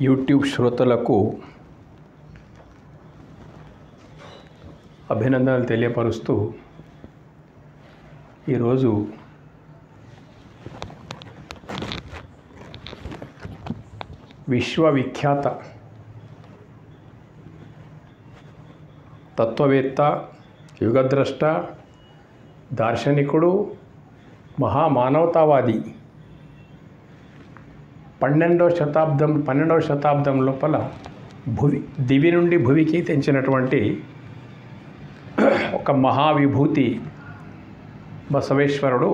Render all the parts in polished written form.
YouTube శ్రోతలకు అభినందనలు తెలియపరుస్తూ ఈరోజు విశ్వవిఖ్యాత తత్వవేత్త, యుగద్రష్ట, దార్శనికుడు, మహామానవతావాది 12వ శతాబ్దం లోపల దివి నుండి భువికి తెంచినటువంటి ఒక మహావిభూతి బసవేశ్వరుడు.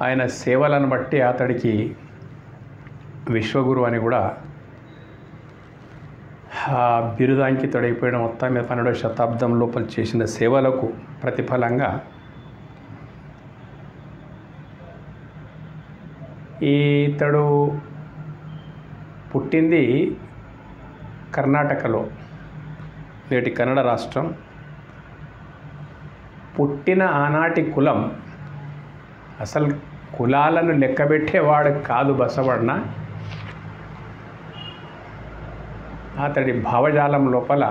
ఆయన సేవలను బట్టి అతడికి విశ్వగురు అని కూడా బిరుదాంకితుడైపోయిన మొత్తం మీద 12వ శతాబ్దం లోపల చేసిన సేవలకు ప్రతిఫలంగా ఇతడు పుట్టింది కర్ణాటకలో, నేటి కన్నడ రాష్ట్రం. పుట్టిన ఆనాటి కులం అసలు కులాలను లెక్కబెట్టేవాడు కాదు బసవಣ್ణ. అతడి భావజాలం లోపల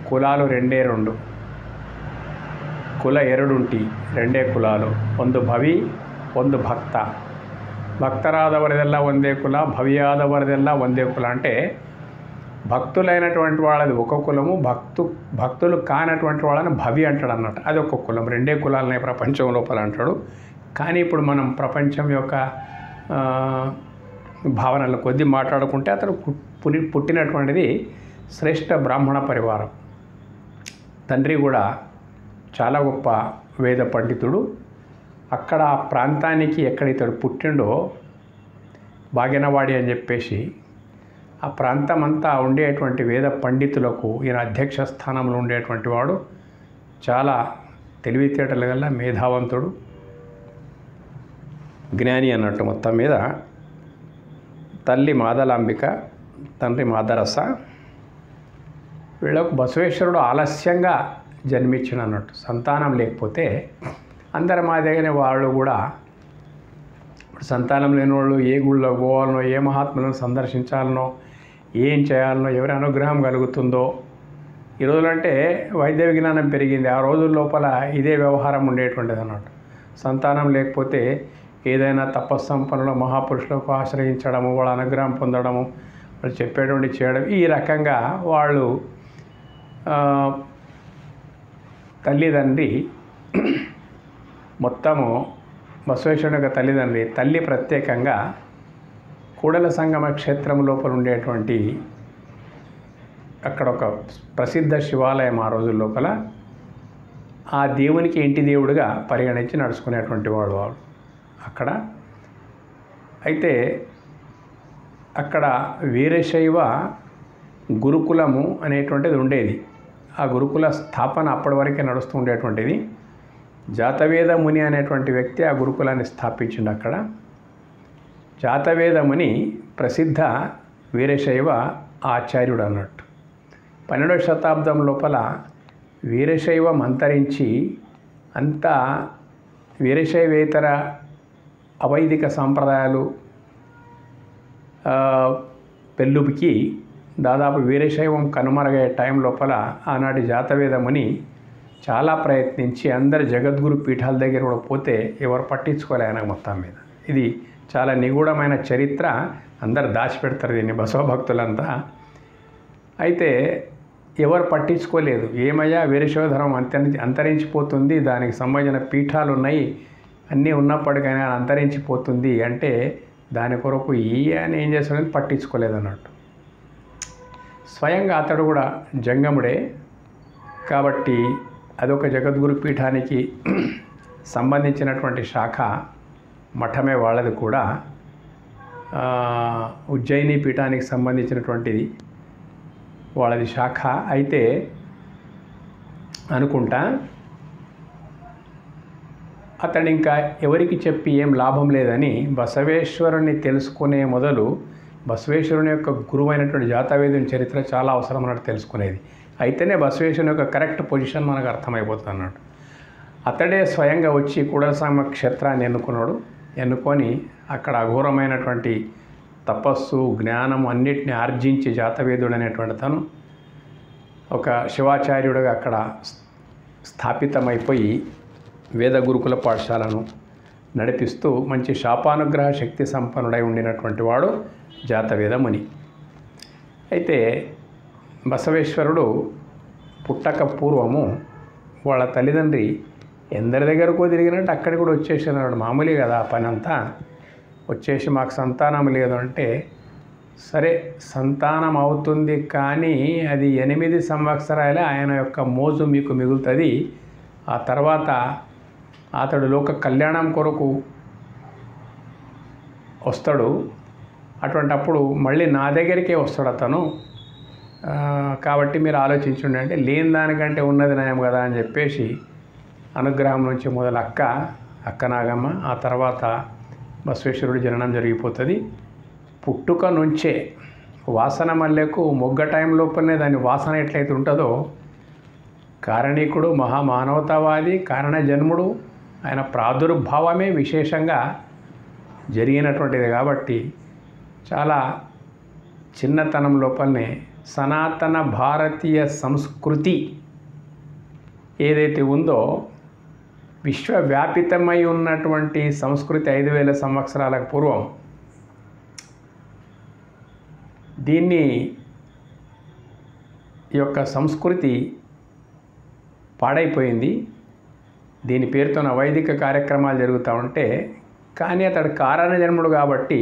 కులాలు రెండే రెండు, కుల ಎರಡುಂಟಿ, రెండే కులాలు. ಒಂದು ಭವಿ, ಒಂದು ಭಕ್ತ. భక్తరాదవరిదెల్లా ಒಂದೇ కుల, భవ్యాదవరిదెల్లా ಒಂದೇ కుల. అంటే భక్తులైనటువంటి వాళ్ళది ఒక కులము, భక్తులు కానటువంటి వాళ్ళని భవి అంటాడు అన్నట్టు. అది ఒక కులం. రెండే కులాలనే ప్రపంచం లోపల అంటాడు. కానీ ఇప్పుడు మనం ప్రపంచం యొక్క భావనల కొద్దీ మాట్లాడుకుంటే అతడు పుట్టినటువంటిది శ్రేష్ఠ బ్రాహ్మణ పరివారం. తండ్రి కూడా చాలా గొప్ప వేద పండితుడు. అక్కడ ఆ ప్రాంతానికి ఎక్కడ ఇతడు పుట్టిండో బాగెనవాడి అని చెప్పేసి ఆ ప్రాంతం అంతా ఉండేటువంటి వేద పండితులకు ఈయన అధ్యక్ష స్థానంలో ఉండేటువంటి వాడు. చాలా తెలివితేటలు గల మేధావంతుడు, జ్ఞాని అన్నట్టు. మొత్తం మీద తల్లి మాదలాంబిక, తండ్రి మాదరస. వీళ్ళకు బసవేశ్వరుడు ఆలస్యంగా జన్మించిన అన్నట్టు. సంతానం లేకపోతే అందరి మాదిరిగానే వాళ్ళు కూడా ఇప్పుడు సంతానం లేని వాళ్ళు ఏ గుళ్ళో పోవాలనో, ఏ మహాత్ములను సందర్శించాలనో, ఏం చేయాలనో, ఎవరి అనుగ్రహం కలుగుతుందో. ఈ రోజులంటే వైద్య విజ్ఞానం పెరిగింది. ఆ రోజుల లోపల ఇదే వ్యవహారం ఉండేటువంటిది అన్నట్టు. సంతానం లేకపోతే ఏదైనా తపస్సంపన్నులు మహాపురుషులకు ఆశ్రయించడము, వాళ్ళ అనుగ్రహం పొందడము, వాళ్ళు చెప్పేటువంటి చేయడం, ఈ రకంగా వాళ్ళు తల్లిదండ్రి మొత్తము బసవేశ్వరుని యొక్క తల్లి ప్రత్యేకంగా కూడల సంగమ క్షేత్రం లోపల ఉండేటువంటి అక్కడ ఒక ప్రసిద్ధ శివాలయం ఆ రోజుల లోపల ఆ దేవునికి ఇంటి దేవుడిగా పరిగణించి నడుచుకునేటువంటి వాడు అక్కడ. అయితే అక్కడ వీరశైవ గురుకులము అనేటువంటిది ఉండేది. ఆ గురుకుల స్థాపన అప్పటి వరకే నడుస్తూ ఉండేటువంటిది. జాతవేద ముని అనేటువంటి వ్యక్తి ఆ గురుకులాన్ని స్థాపించిండు అక్కడ. జాతవేద ముని ప్రసిద్ధ వీరశైవ ఆచార్యుడు అన్నట్టు. 12వ శతాబ్దం లోపల వీరశైవం అంతరించి అంతా వీరశైవేతర అవైదిక సాంప్రదాయాలు పెళ్ళుకి దాదాపు వీరశైవం కనుమరుగయ్యే టైం లోపల ఆనాటి జాతవేద ముని చాలా ప్రయత్నించి అందరు జగద్గురు పీఠాల దగ్గర కూడా పోతే ఎవరు పట్టించుకోలే ఆయన మొత్తం మీద. ఇది చాలా నిగూఢమైన చరిత్ర. అందరు దాచిపెడతారు దీన్ని బసవభక్తులంతా. అయితే ఎవరు పట్టించుకోలేదు. ఏమయ్యా వీరశైవధర్మం అంతరించిపోతుంది, దానికి సంబంధించిన పీఠాలు ఉన్నాయి, అన్నీ ఉన్నప్పటికైనా అంతరించిపోతుంది అంటే దాని కొరకు ఈయన ఏం చేస్తాడని పట్టించుకోలేదు అన్నట్టు. స్వయంగా అతడు కూడా జంగముడే కాబట్టి అదొక జగద్గురు పీఠానికి సంబంధించినటువంటి శాఖ మఠమే వాళ్ళది కూడా. ఉజ్జయిని పీఠానికి సంబంధించినటువంటిది వాళ్ళది శాఖ. అయితే అనుకుంటా అతడు ఇంకా ఎవరికి చెప్పి ఏం లాభం లేదని బసవేశ్వరుని తెలుసుకునే మొదలు బసవేశ్వరుని యొక్క గురువైనటువంటి జాతవేదుని చరిత్ర చాలా అవసరం అన్నట్టు తెలుసుకునేది. అయితేనే బసవేశ్వరుని యొక్క కరెక్ట్ పొజిషన్ మనకు అర్థమైపోతుంది అన్నట్టు. అతడే స్వయంగా వచ్చి కూడలసంగమ క్షేత్రాన్ని ఎన్నుకొని అక్కడ అఘోరమైనటువంటి తపస్సు జ్ఞానం అన్నిటిని ఆర్జించి జాతవేదుడు అనేటువంటి తను ఒక శివాచార్యుడిగా అక్కడ స్థాపితమైపోయి వేద గురుకుల పాఠశాలను నడిపిస్తూ మంచి శాపానుగ్రహ శక్తి సంపన్నుడై ఉండినటువంటి వాడు జాతవేద ముని. అయితే బసవేశ్వరుడు పుట్టక పూర్వము వాళ్ళ తల్లిదండ్రి ఎందరి దగ్గరకో తిరిగినట్టు అక్కడికి కూడా వచ్చేసినాడు. మామూలే కదా ఆ పని అంతా. వచ్చేసి మాకు సంతానం లేదు అంటే, సరే సంతానం అవుతుంది కానీ అది 8 సంవత్సరాలే ఆయన యొక్క మోజు మీకు మిగులుతుంది. ఆ తర్వాత అతడు లోక కళ్యాణం కొరకు వస్తాడు. అటువంటప్పుడు మళ్ళీ నా దగ్గరికే వస్తాడు అతను. కాబట్టి మీరు ఆలోచించండి అంటే, లేని దానికంటే ఉన్నది నయం కదా అని చెప్పేసి అనుగ్రహం నుంచి మొదలు అక్క నాగమ్మ, ఆ తర్వాత బసవేశ్వరుడు జననం జరిగిపోతుంది. పుట్టుక నుంచే వాసన మల్లెకు మొగ్గ టైం లోపలనే దాని వాసన ఎట్లయితే ఉంటుందో, కారణీకుడు మహామానవతావాది కారణ జన్ముడు ఆయన ప్రాదుర్భావమే విశేషంగా జరిగినటువంటిది. కాబట్టి చాలా చిన్నతనం లోపలనే సనాతన భారతీయ సంస్కృతి ఏదైతే ఉందో, విశ్వవ్యాపితమై ఉన్నటువంటి సంస్కృతి 5000 సంవత్సరాలకు పూర్వం, దీన్ని ఈ యొక్క సంస్కృతి పాడైపోయింది. దీని పేరుతో వైదిక కార్యక్రమాలు జరుగుతూ ఉంటే, కానీ అతడు కారణ జన్ముడు కాబట్టి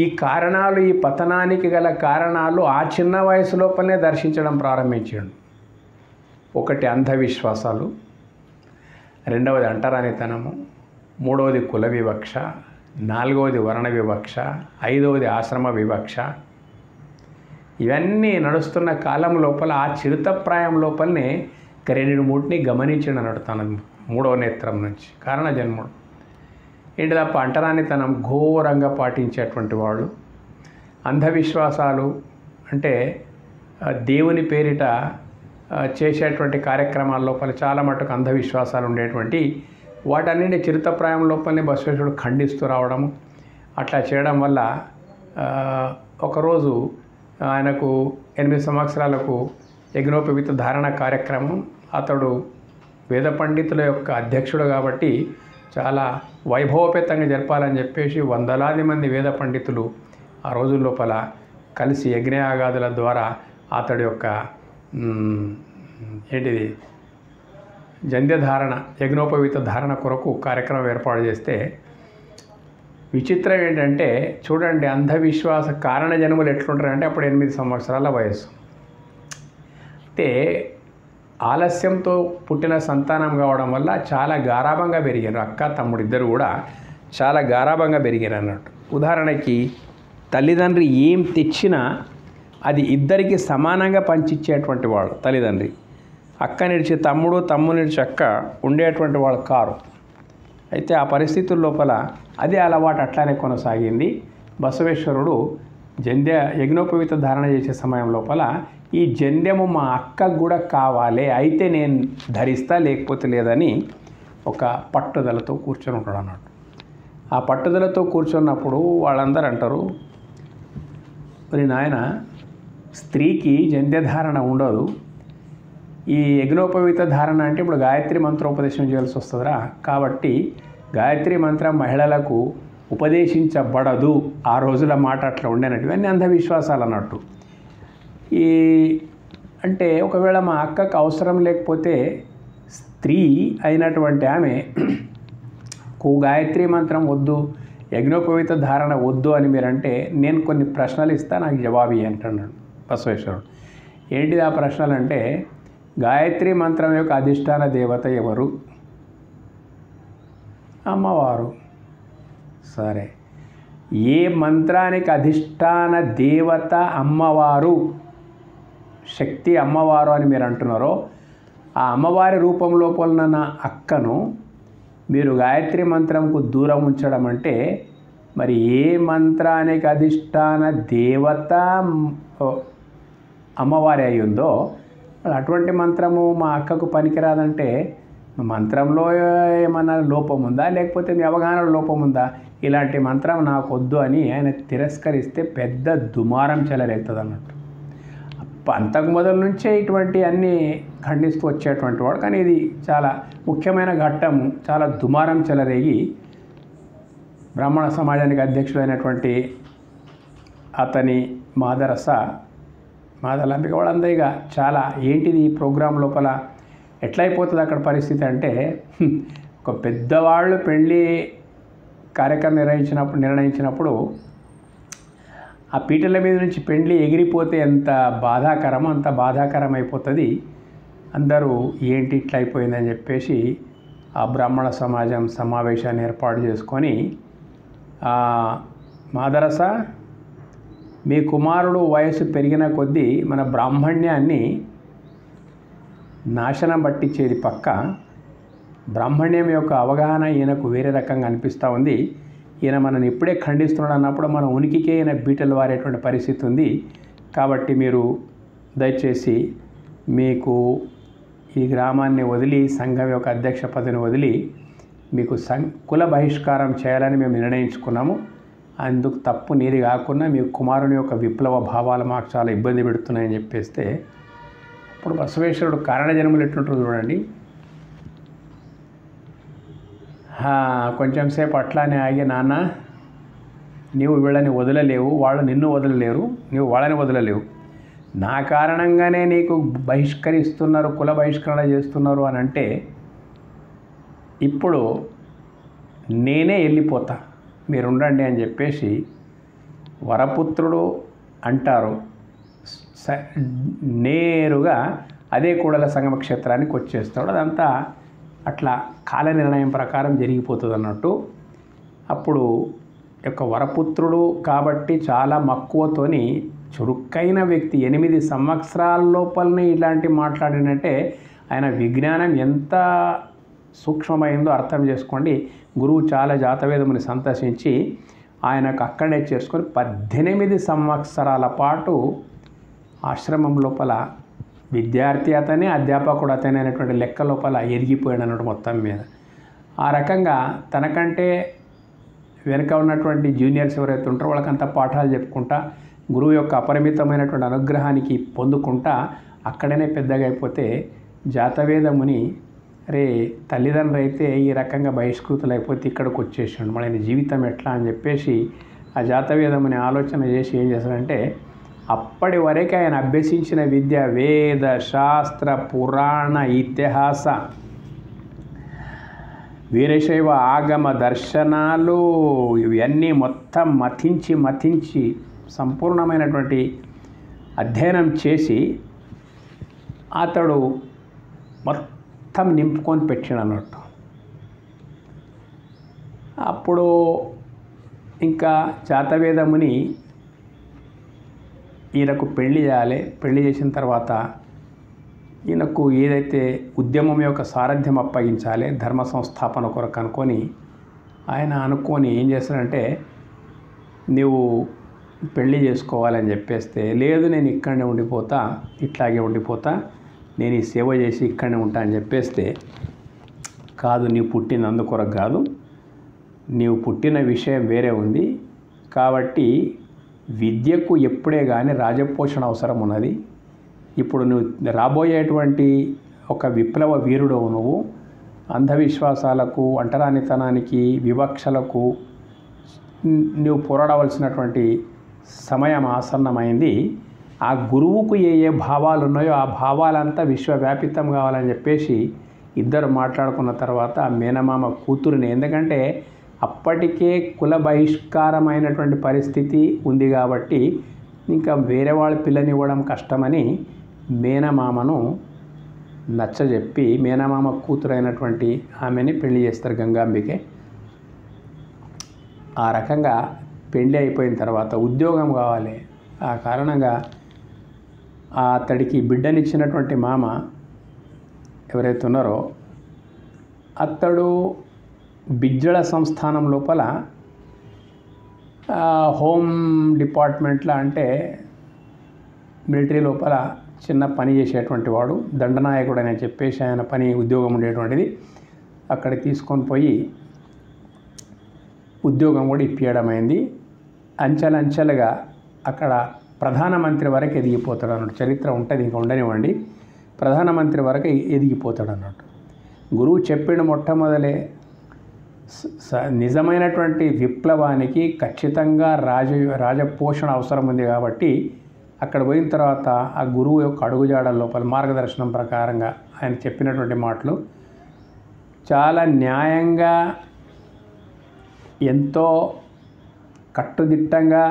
ఈ కారణాలు, ఈ పతనానికి గల కారణాలు ఆ చిన్న వయసు లోపలనే దర్శించడం ప్రారంభించాడు. ఒకటి అంధవిశ్వాసాలు, రెండవది అంటరానితనము, మూడవది కుల వివక్ష, నాలుగవది వర్ణ వివక్ష, ఐదవది ఆశ్రమ వివక్ష. ఇవన్నీ నడుస్తున్న కాలం లోపల ఆ చిరుతప్రాయం లోపలనే రెండింటిని గమనించండి అన్నాడు తన 3వ నేత్రం నుంచి. కారణ జన్ముడు ఏంటి తప్ప అంటరానితనం ఘోరంగా పాటించేటువంటి వాళ్ళు. అంధవిశ్వాసాలు అంటే దేవుని పేరిట చేసేటువంటి కార్యక్రమాల లోపల చాలా మటుకు అంధవిశ్వాసాలు ఉండేటువంటి వాటన్నింటి చిరుతప్రాయం లోపలనే బసవేశ్వరుడు ఖండిస్తూ రావడము. అట్లా చేయడం వల్ల ఒకరోజు ఆయనకు 8 సంవత్సరాలకు యజ్ఞోపవీత ధారణ కార్యక్రమం, అతడు వేద పండితుల యొక్క అధ్యక్షుడు కాబట్టి చాలా వైభవపేతంగా జరపాలని చెప్పేసి వందలాది మంది వేద పండితులు ఆ రోజుల లోపల కలిసి యజ్ఞయాగాదుల ద్వారా అతడి యొక్క ఏంటిది జంధ్యధారణ, యజ్ఞోపవీత ధారణ కొరకు కార్యక్రమం ఏర్పాటు చేస్తే, విచిత్రం ఏంటంటే చూడండి, అంధవిశ్వాస కారణ జన్ములు ఎట్లుంటారంటే అప్పుడు 8 సంవత్సరాల వయసు. అంటే ఆలస్యంతో పుట్టిన సంతానం కావడం వల్ల చాలా గారాబంగా పెరిగారు. అక్క తమ్ముడు ఇద్దరు కూడా చాలా గారాబంగా పెరిగారు అన్నట్టు. ఉదాహరణకి తల్లిదండ్రి ఏం తెచ్చినా అది ఇద్దరికి సమానంగా పంచిచ్చేటువంటి వాళ్ళు తల్లిదండ్రి. అక్క నిడిచి తమ్ముడు, తమ్ముడు నిడిచి అక్క ఉండేటువంటి వాళ్ళు కారు. అయితే ఆ పరిస్థితుల లోపల అదే అలవాటు అట్లానే కొనసాగింది. బసవేశ్వరుడు యజ్ఞోపవీత ధారణ చేసే సమయం లోపల ఈ జంధ్యము మా అక్కకు కూడా కావాలి, అయితే నేను ధరిస్తా లేకపోతే లేదని ఒక పట్టుదలతో కూర్చొని ఉంటాడు అన్నట్టు. ఆ పట్టుదలతో కూర్చున్నప్పుడు వాళ్ళందరూ అంటారు, మరి నాయన స్త్రీకి జంధ్యధారణ ఉండదు, ఈ యజ్ఞోపవీత ధారణ అంటే ఇప్పుడు గాయత్రి మంత్రోపదేశం చేయాల్సి వస్తుందిరా, కాబట్టి గాయత్రి మంత్రం మహిళలకు ఉపదేశించబడదు. ఆ రోజుల మాట అట్లా ఉండేనట్టు. ఇవన్నీ అంధవిశ్వాసాలు అన్నట్టు. అంటే ఒకవేళ మా అక్కకు అవసరం లేకపోతే స్త్రీ అయినటువంటి ఆమె గాయత్రి మంత్రం వద్దు, యజ్ఞోపవీత ధారణ వద్దు అని మీరంటే నేను కొన్ని ప్రశ్నలు ఇస్తా, నాకు జవాబు అంటున్నాడు బసవేశ్వరుడు. ఏంటిది ఆ ప్రశ్నలు అంటే, గాయత్రి మంత్రం యొక్క అధిష్టాన దేవత ఎవరు? అమ్మవారు. సరే, ఏ మంత్రానికి అధిష్టాన దేవత అమ్మవారు, శక్తి అమ్మవారు అని మీరు అంటున్నారో, ఆ అమ్మవారి రూపం లోపల నా అక్కను మీరు గాయత్రి మంత్రంకు దూరం ఉంచడం అంటే, మరి ఏ మంత్రానికి అధిష్టాన దేవత అమ్మవారి అయి ఉందో అటువంటి మంత్రము మా అక్కకు పనికిరాదంటే మంత్రంలో ఏమన్నా లోపం ఉందా, లేకపోతే మీ అవగాహనలో లోపం ఉందా? ఇలాంటి మంత్రం నాకు వద్దు అని ఆయన తిరస్కరిస్తే పెద్ద దుమారం చెలరేగుతుంది అన్నట్టు. అంతకు మొదల నుంచే ఇటువంటి అన్నీ ఖండిస్తూ వచ్చేటువంటి వాడు. కానీ ఇది చాలా ముఖ్యమైన ఘట్టము. చాలా దుమారం చెలరేగి బ్రాహ్మణ సమాజానికి అధ్యక్షుడైనటువంటి అతని మాదలంబిక వాళ్ళందరూ ఇక చాలా ఏంటిది ఈ ప్రోగ్రాం లోపల ఎట్లయిపోతుంది అక్కడ పరిస్థితి అంటే, ఒక పెద్దవాళ్ళు పెళ్ళి కార్యక్రమం నిర్ణయించినప్పుడు ఆ పీటల మీద నుంచి పెళ్ళి ఎగిరిపోతే ఎంత బాధాకరమో అంత బాధాకరం అయిపోతుంది. అందరూ ఏంటి ఇట్లా అయిపోయిందని చెప్పేసి ఆ బ్రాహ్మణ సమాజం సమావేశాన్ని ఏర్పాటు చేసుకొని, మాదరస మీ కుమారుడు వయసు పెరిగిన కొద్దీ మన బ్రాహ్మణ్యాన్ని నాశనం పట్టించేది పక్క, బ్రాహ్మణ్యం యొక్క అవగాహన ఈయనకు వేరే రకంగా అనిపిస్తూ ఉంది. ఈయన మనని ఇప్పుడే ఖండిస్తున్నాడు అన్నప్పుడు మన ఉనికికే ఈయన బీటలు వారేటువంటి పరిస్థితి ఉంది. కాబట్టి మీరు దయచేసి మీకు ఈ గ్రామాన్ని వదిలి, సంఘం యొక్క అధ్యక్ష పదవిని వదిలి మీకు కుల బహిష్కారం చేయాలని మేము నిర్ణయించుకున్నాము. అందుకు తప్పు నీది కాకుండా మీ కుమారుని యొక్క విప్లవ భావాలు మాకు చాలా ఇబ్బంది పెడుతున్నాయని చెప్పేస్తే, అప్పుడు బసవేశ్వరుడు కారణ జన్మలు ఎట్లుంటుందో చూడండి. కొంచెం సేపు అట్లానే ఆగి, నాన్న నీవు వీళ్ళని వదలలేవు, వాళ్ళు నిన్ను వదలలేరు, నీవు వాళ్ళని వదలలేవు, నా కారణంగానే నీకు బహిష్కరిస్తున్నారు, కుల బహిష్కరణ చేస్తున్నారు అని అంటే ఇప్పుడు నేనే వెళ్ళిపోతా, మీరుండండి అని చెప్పేసి వరపుత్రుడు అంటారు. నేరుగా అదే కూడల సంగమ క్షేత్రానికి వచ్చేస్తాడు. అదంతా అట్లా కాల నిర్ణయం ప్రకారం జరిగిపోతుంది అన్నట్టు. అప్పుడు యొక్క వరపుత్రుడు కాబట్టి చాలా మక్కువతోని చురుకైన వ్యక్తి 8 సంవత్సరాల లోపలనే ఇలాంటి మాట్లాడినంటే ఆయన విజ్ఞానం ఎంత సూక్ష్మమైందో అర్థం చేసుకోండి. గురువు చాలా జాతవేదముని సంతోషించి ఆయనకు అక్కడే చేసుకొని 18 సంవత్సరాల పాటు ఆశ్రమం లోపల విద్యార్థి అతనే, అధ్యాపకుడు అతనే అనేటువంటి లెక్క లోపల ఎదిగిపోయాడు అన్నట్టు మొత్తం మీద. ఆ రకంగా తనకంటే వెనుక ఉన్నటువంటి జూనియర్స్ ఎవరైతే ఉంటారో వాళ్ళకంతా పాఠాలు చెప్పుకుంటా, గురువు యొక్క అపరిమితమైనటువంటి అనుగ్రహానికి పొందుకుంటా అక్కడనే పెద్దగా అయిపోతే, జాతవేదముని రే తల్లిదండ్రులు అయితే ఈ రకంగా బహిష్కృతులు అయిపోతే ఇక్కడికి వచ్చేసాడు, మన జీవితం ఎట్లా అని చెప్పేసి ఆ జాతవేదముని ఆలోచన చేసి ఏం చేశాడంటే, అప్పటి వరకు ఆయన అభ్యసించిన విద్య వేద శాస్త్ర పురాణ ఇతిహాస వీరశైవ ఆగమ దర్శనాలు ఇవన్నీ మొత్తం మథించి సంపూర్ణమైనటువంటి అధ్యయనం చేసి అతడు మొత్తం నింపుకొని పెట్టాడు అన్నట్టు. అప్పుడు ఇంకా జాతవేదముని ఈయనకు పెళ్లి చేయాలి. పెళ్లి చేసిన తర్వాత ఈయనకు ఏదైతే ఉద్యమం యొక్క సారథ్యం అప్పగించాలి ధర్మ సంస్థాపన కొరకు అనుకొని ఏం చేస్తాడంటే, నువ్వు పెళ్లి చేసుకోవాలని చెప్పేస్తే, లేదు నేను ఇక్కడనే ఉండిపోతా, ఇట్లాగే ఉండిపోతా, నేను ఈ సేవ చేసి ఇక్కడనే ఉంటా అని చెప్పేస్తే, కాదు నీవు పుట్టింది అందుకొరకు కాదు, నీవు పుట్టిన విషయం వేరే ఉంది, కాబట్టి విద్యకు ఎప్పుడే కానీ రాజపోషణ అవసరం ఉన్నది. ఇప్పుడు నువ్వు రాబోయేటువంటి ఒక విప్లవ వీరుడు, నువ్వు అంధవిశ్వాసాలకు, అంటరానితనానికి, వివక్షలకు నువ్వు పోరాడవలసినటువంటి సమయం ఆసన్నమైంది. ఆ గురువుకు ఏ భావాలు ఉన్నాయో ఆ భావాలంతా విశ్వవ్యాపితం కావాలని చెప్పేసి ఇద్దరు మాట్లాడుకున్న తర్వాత మేనమామ కూతురుని, ఎందుకంటే అప్పటికే కుల బహిష్కారమైనటువంటి పరిస్థితి ఉంది కాబట్టి ఇంకా వేరే వాళ్ళ పిల్లనివ్వడం కష్టమని మేనమామను నచ్చజెప్పి మేనమామ కూతురైనటువంటి ఆమెని పెళ్లి చేస్తారు గంగాంబికే. ఆ రకంగా పెళ్ళి అయిపోయిన తర్వాత ఉద్యోగం కావాలి. ఆ కారణంగా అతడికి బిడ్డనిచ్చినటువంటి మామ ఎవరైతే ఉన్నారో అతడు బిజ్జళ సంస్థానం లోపల హోమ్ డిపార్ట్మెంట్లో, అంటే మిలిటరీ లోపల చిన్న పని చేసేటువంటి వాడు, దండనాయకుడు అని చెప్పేసి ఆయన పని ఉద్యోగం ఉండేటువంటిది. అక్కడికి తీసుకొని పోయి ఉద్యోగం కూడా ఇప్పించడమైంది. అంచెలంచెలుగా అక్కడ ప్రధానమంత్రి వరకు ఎదిగిపోతాడు అన్నట్టు. చరిత్ర ఉంటుంది, ఇంకా ఉండనివ్వండి. ప్రధానమంత్రి వరకు ఎదిగిపోతాడు అన్నట్టు. గురువు చెప్పిన మొట్టమొదలే నిజమైనటువంటి విప్లవానికి ఖచ్చితంగా రాజపోషణ అవసరం ఉంది కాబట్టి అక్కడ పోయిన తర్వాత ఆ గురువు యొక్క అడుగుజాడల లోపల మార్గదర్శనం ప్రకారంగా ఆయన చెప్పినటువంటి మాటలు చాలా న్యాయంగా, ఎంతో కట్టుదిట్టంగా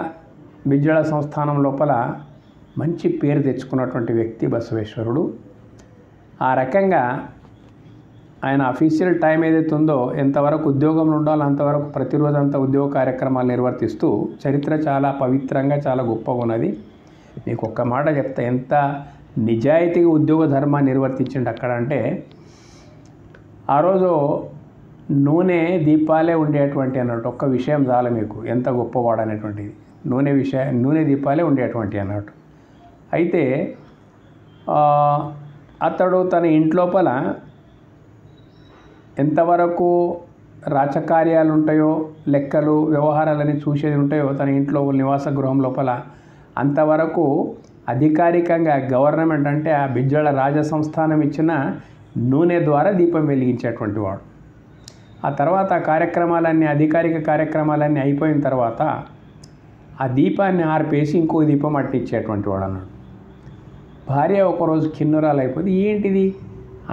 బిజ్జళ సంస్థానం లోపల మంచి పేరు తెచ్చుకున్నటువంటి వ్యక్తి బసవేశ్వరుడు. ఆ రకంగా ఆయన అఫీషియల్ టైం ఏదైతే ఉందో, ఎంతవరకు ఉద్యోగంలో ఉండాలో అంతవరకు ప్రతిరోజు అంతా ఉద్యోగ కార్యక్రమాలు నిర్వర్తిస్తూ చరిత్ర చాలా పవిత్రంగా, చాలా గొప్పగా ఉన్నది. మీకు ఒక్క మాట చెప్తా, ఎంత నిజాయితీగా ఉద్యోగ ధర్మాన్ని నిర్వర్తించండి అక్కడ అంటే, ఆ రోజు నూనె దీపాలే ఉండేటువంటి అన్నట్టు. ఒక్క విషయం చాలు మీకు ఎంత గొప్పవాడు అనేటువంటిది. నూనె దీపాలే ఉండేటువంటి అన్నట్టు. అయితే అతడు తన ఇంట్లోపల ఎంతవరకు రాజకార్యాలు ఉంటాయో, లెక్కలు వ్యవహారాలని చూసేది ఉంటాయో తన ఇంట్లో నివాస గృహం లోపల, అంతవరకు అధికారికంగా గవర్నమెంట్ అంటే ఆ బిజ్జళ రాజసంస్థానం ఇచ్చిన నూనె ద్వారా దీపం వెలిగించేటువంటి వాడు. ఆ తర్వాత అధికారిక కార్యక్రమాలన్నీ అయిపోయిన తర్వాత ఆ దీపాన్ని ఆర్పేసి ఇంకో దీపం అట్టించేటువంటి వాడు అన్నాడు. భార్య ఒకరోజు కిన్నురాలు అయిపోయింది. ఏంటిది,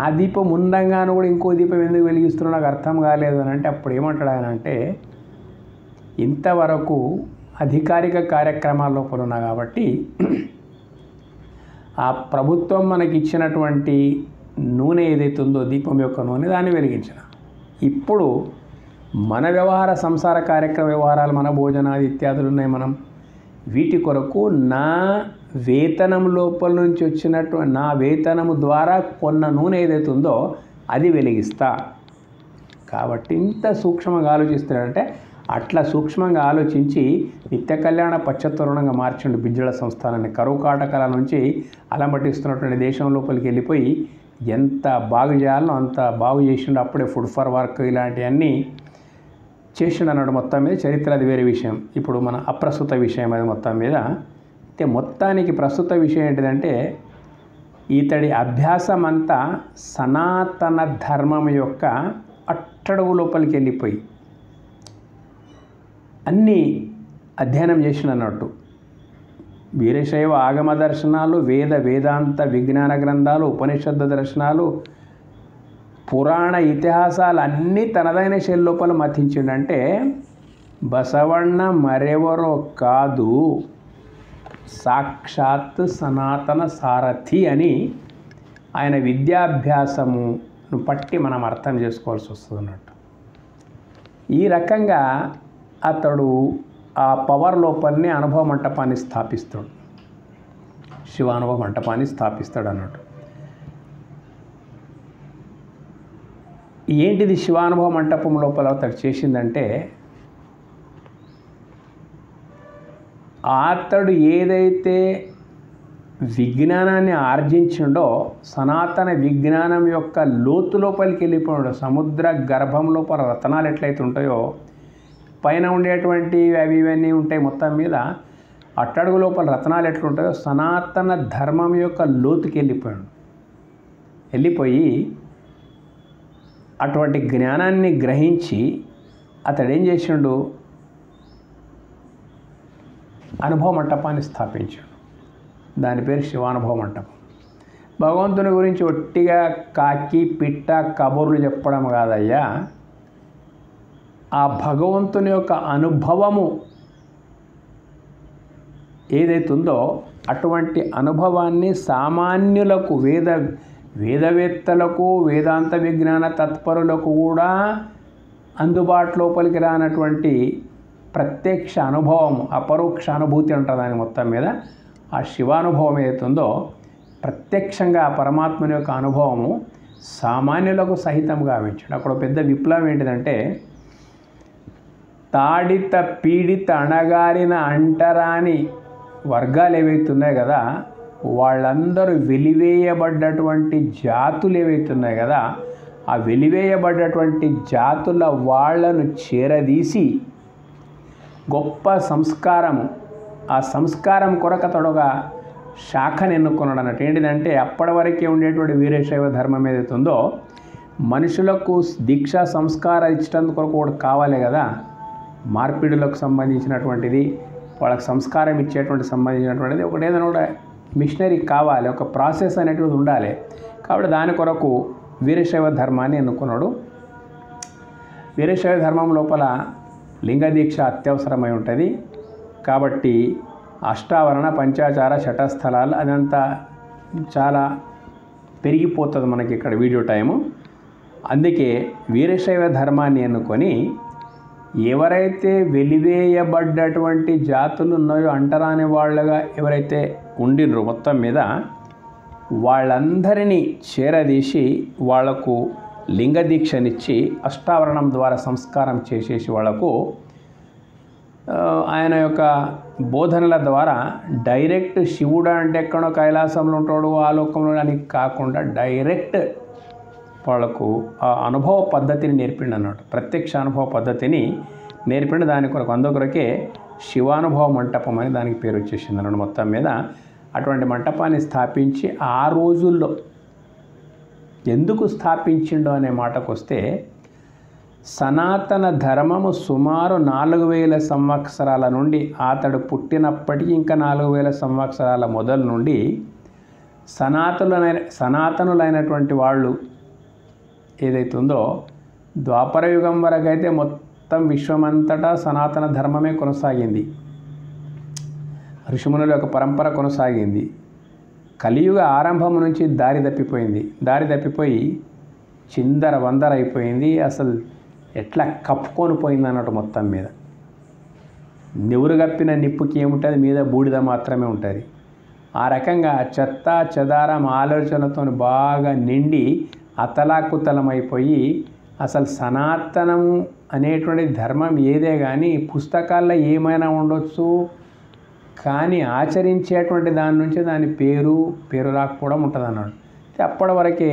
ఆ దీపం ఉండంగాను కూడా ఇంకో దీపం ఎందుకు వెలిగిస్తున్నా నాకు అర్థం కాలేదు అని అంటే, అప్పుడు ఏమంటాడు ఆయన అంటే, ఇంతవరకు అధికారిక కార్యక్రమాల లోపల ఉన్నా కాబట్టి ఆ ప్రభుత్వం మనకి ఇచ్చినటువంటి నూనె ఏదైతే ఉందో, దీపం యొక్క నూనె, దాన్ని వెలిగించిన. ఇప్పుడు మన సంసార కార్యక్రమ వ్యవహారాలు, మన భోజనాది ఇత్యాదులు ఉన్నాయి. మనం వీటి కొరకు నా వేతనం లోపల నుంచి వచ్చినట్టు, నా వేతనము ద్వారా కొన్న నూనె ఏదైతే ఉందో అది వెలిగిస్తా. కాబట్టి ఇంత సూక్ష్మంగా ఆలోచిస్తాడంటే, అట్లా సూక్ష్మంగా ఆలోచించి నిత్య కళ్యాణ పచ్చతోరణంగా మార్చిండు బిజ్జళ సంస్థానాన్ని. కరువు కాటకాల నుంచి అలమటిస్తున్నటువంటి దేశం లోపలికి వెళ్ళిపోయి ఎంత బాగు చేయాలనో అంత బాగు చేసిండు. అప్పుడే ఫుడ్ ఫర్ వర్క్ ఇలాంటివన్నీ చేసిండు అన్నాడు. మొత్తం మీద చరిత్ర అది వేరే విషయం. ఇప్పుడు మన అప్రస్తుత విషయం అది మొత్తం మీద. అయితే మొత్తానికి ప్రస్తుత విషయం ఏంటిదంటే, ఇతడి అభ్యాసం అంతా సనాతన ధర్మం యొక్క అట్టడుగు లోపలికి వెళ్ళిపోయి అన్నీ అధ్యయనం చేసిన అన్నట్టు. వీరశైవ ఆగమ దర్శనాలు, వేదాంత విజ్ఞాన గ్రంథాలు, ఉపనిషత్తు దర్శనాలు, పురాణ ఇతిహాసాలు అన్నీ తనదైన శైలి లోపల మతించిండంటే, బసవಣ್ణ మరెవరో కాదు, సాక్షాత్ సనాతన సారథి అని ఆయన విద్యాభ్యాసమును పట్టి మనం అర్థం చేసుకోవాల్సి వస్తుంది అన్నట్టు. ఈ రకంగా అతడు ఆ పవర్ లోపలనే అనుభవ మంటపాన్ని స్థాపిస్తాడు, శివానుభవ మంటపాన్ని స్థాపిస్తాడు అన్నట్టు. ఏంటిది శివానుభవ మంటపం లోపల అతడు చేసిందంటే, అతడు ఏదైతే విజ్ఞానాన్ని ఆర్జించిండో, సనాతన విజ్ఞానం యొక్క లోతు లోపలికి వెళ్ళిపోయాడు. సముద్ర గర్భం లోపల రత్నాలు ఎట్లయితే ఉంటాయో, పైన ఉండేటువంటి అవి ఇవన్నీ ఉంటాయి, మొత్తం మీద అట్టడుగు లోపల రత్నాలు ఎట్లుంటాయో సనాతన ధర్మం యొక్క లోతుకి వెళ్ళిపోయి అటువంటి జ్ఞానాన్ని గ్రహించి అతడు ఏం చేసిండు, అనుభవ మంటపాన్ని స్థాపించాడు. దాని పేరు శివానుభవ మంటపం. భగవంతుని గురించి ఒట్టిగా కాకి పిట్ట కబుర్లు చెప్పడం కాదయ్యా, ఆ భగవంతుని యొక్క అనుభవము ఏదైతుందో అటువంటి అనుభవాన్ని సామాన్యులకు, వేదవేత్తలకు, వేదాంత విజ్ఞాన తత్పరులకు కూడా అందుబాటులోపలికి రానటువంటి ప్రత్యక్ష అనుభవము, అపరోక్ష అనుభూతి అంటారు దాని మొత్తం మీద. ఆ శివానుభవం ఏదైతుందో ప్రత్యక్షంగా ఆ పరమాత్మని యొక్క అనుభవము సామాన్యులకు సహితం గావించాడు. అక్కడ పెద్ద విప్లవం ఏంటిదంటే, తాడిత పీడిత అణగారిన అంటరాని వర్గాలు ఏవైతున్నాయి కదా, వాళ్ళందరూ వెలివేయబడ్డటువంటి జాతులు ఏవైతున్నాయి కదా, ఆ వెలివేయబడ్డటువంటి జాతుల వాళ్లను చేరదీసి గొప్ప సంస్కారము, ఆ సంస్కారం కొరకు అతడు ఒక శాఖను ఎన్నుకున్నాడు అన్నట్టు. ఏంటిదంటే అప్పటి వరకే ఉండేటువంటి వీరశైవ ధర్మం ఏదైతే ఉందో మనుషులకు దీక్ష సంస్కారం ఇచ్చడం కొరకు కూడా కావాలి కదా, మార్పిడులకు సంబంధించినటువంటిది, వాళ్ళకి సంస్కారం ఇచ్చేటువంటి సంబంధించినటువంటిది ఒకటి ఏదైనా కూడా మిషనరీ కావాలి, ఒక ప్రాసెస్ అనేటువంటిది ఉండాలి. కాబట్టి దాని కొరకు వీరశైవ ధర్మాన్ని ఎన్నుకున్నాడు. వీరశైవ ధర్మం లోపల లింగ దీక్ష అత్యవసరమై ఉంటుంది. కాబట్టి అష్టావరణ పంచాచార శటస్థలాలు అదంతా చాలా పెరిగిపోతుంది మనకి ఇక్కడ వీడియో టైము. అందుకే వీరశైవ ధర్మాన్ని ఎన్నుకొని ఎవరైతే వెలివేయబడ్డటువంటి జాతులు ఉన్నాయో అంటరాని వాళ్ళగా ఎవరైతే ఉండినరో మొత్తం మీద వాళ్ళందరినీ చేరదీసి వాళ్లకు లింగ దీక్షనిచ్చి అష్టావరణం ద్వారా సంస్కారం చేసేసి వాళ్లకు ఆయన యొక్క బోధనల ద్వారా డైరెక్ట్ శివుడు అంటే ఎక్కడో కైలాసంలో ఉంటాడు ఆ లోకంలో అని కాకుండా డైరెక్ట్ వాళ్ళకు ఆ అనుభవ పద్ధతిని నేర్పిండి అన్నట్టు. ప్రత్యక్ష అనుభవ పద్ధతిని నేర్పిండి. దాని కొరకు అందుకొరకే శివానుభవ మంటపం అని దానికి పేరు వచ్చేసింది అన్నట్టు. మొత్తం మీద అటువంటి మంటపాన్ని స్థాపించి ఆ రోజుల్లో ఎందుకు స్థాపించిండో అనే మాటకు వస్తే సనాతన ధర్మము సుమారు 4000 సంవత్సరాల నుండి అతడు పుట్టినప్పటికీ ఇంకా 4000 సంవత్సరాల మొదలు నుండి సనాతనులైనటువంటి వాళ్ళు ఏదైతే ఉందో ద్వాపర యుగం వరకు అయితే మొత్తం విశ్వమంతటా సనాతన ధర్మమే కొనసాగింది. ఋషిమునుల యొక్క పరంపర కొనసాగింది. కలియుగ ఆరంభం నుంచి దారి తప్పిపోయి చిందర వందర అయిపోయింది. అసలు ఎట్లా కప్పుకొని పోయింది అన్నట్టు. మొత్తం మీద నివురు కప్పిన నిప్పుకి ఏముంటుంది, మీద బూడిద మాత్రమే ఉంటుంది. ఆ రకంగా చెత్త చెదారం ఆలోచనతో బాగా నిండి అతలాకుతలమైపోయి అసలు సనాతనం అనేటువంటి ధర్మం ఏదే కానీ పుస్తకాల్లో ఏమైనా ఉండొచ్చు, కానీ ఆచరించేటువంటి దాని నుంచి దాని పేరు రాకపోవడం ఉంటుంది అన్నాడు. అప్పటి వరకే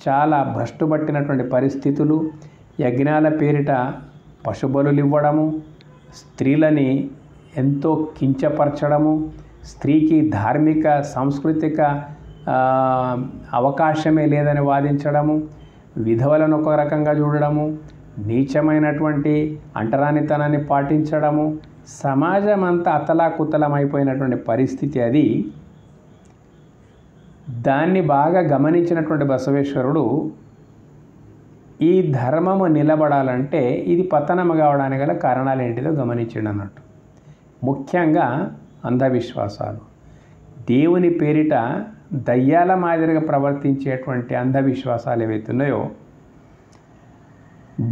చాలా భ్రష్టుపట్టినటువంటి పరిస్థితులు, యజ్ఞాల పేరిట పశుబలులు ఇవ్వడము, స్త్రీలని ఎంతో కించపరచడము, స్త్రీకి ధార్మిక సాంస్కృతిక అవకాశమే లేదని వాదించడము, విధవలను ఒక రకంగా చూడడము, నీచమైనటువంటి అంటరానితనాన్ని పాటించడము, సమాజం అంతా అతలాకుతలమైపోయినటువంటి పరిస్థితి అది. దాన్ని బాగా గమనించినటువంటి బసవేశ్వరుడు ఈ ధర్మము నిలబడాలంటే ఇది పతనం కావడానికి గల కారణాలు ఏంటిదో గమనించిండు అన్నట్టు. ముఖ్యంగా అంధవిశ్వాసాలు, దేవుని పేరిట దయ్యాల మాదిరిగా ప్రవర్తించేటువంటి అంధవిశ్వాసాలు ఏవైతే ఉన్నాయో,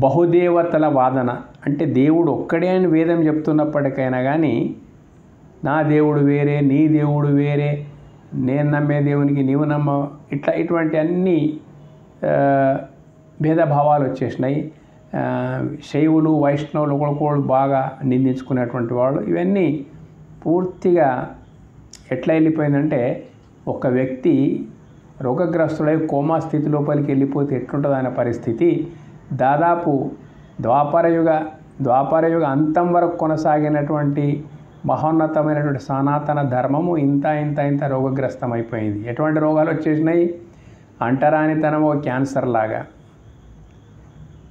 బహుదేవతల వాదన అంటే దేవుడు ఒక్కడే అని వేదం చెప్తున్నప్పటికైనా కానీ నా దేవుడు వేరే, నీ దేవుడు వేరే, నేను నమ్మే దేవునికి నీవు నమ్మ, ఇటువంటి అన్ని భేదభావాలు వచ్చేసినాయి. శైవులు వైష్ణవులు కూడా బాగా నిందించుకునేటువంటి వాళ్ళు. ఇవన్నీ పూర్తిగా ఎట్లా వెళ్ళిపోయిందంటే ఒక వ్యక్తి రోగగ్రస్తుడై కోమా స్థితి లోపలికి వెళ్ళిపోతే ఎట్లుంటుంది అనే పరిస్థితి దాదాపు ద్వాపరయుగ అంతం వరకు కొనసాగినటువంటి మహోన్నతమైనటువంటి సనాతన ధర్మము ఇంత రోగగ్రస్తం అయిపోయింది. ఎటువంటి రోగాలు వచ్చేసినాయి? అంటరానితనం ఒక క్యాన్సర్ లాగా,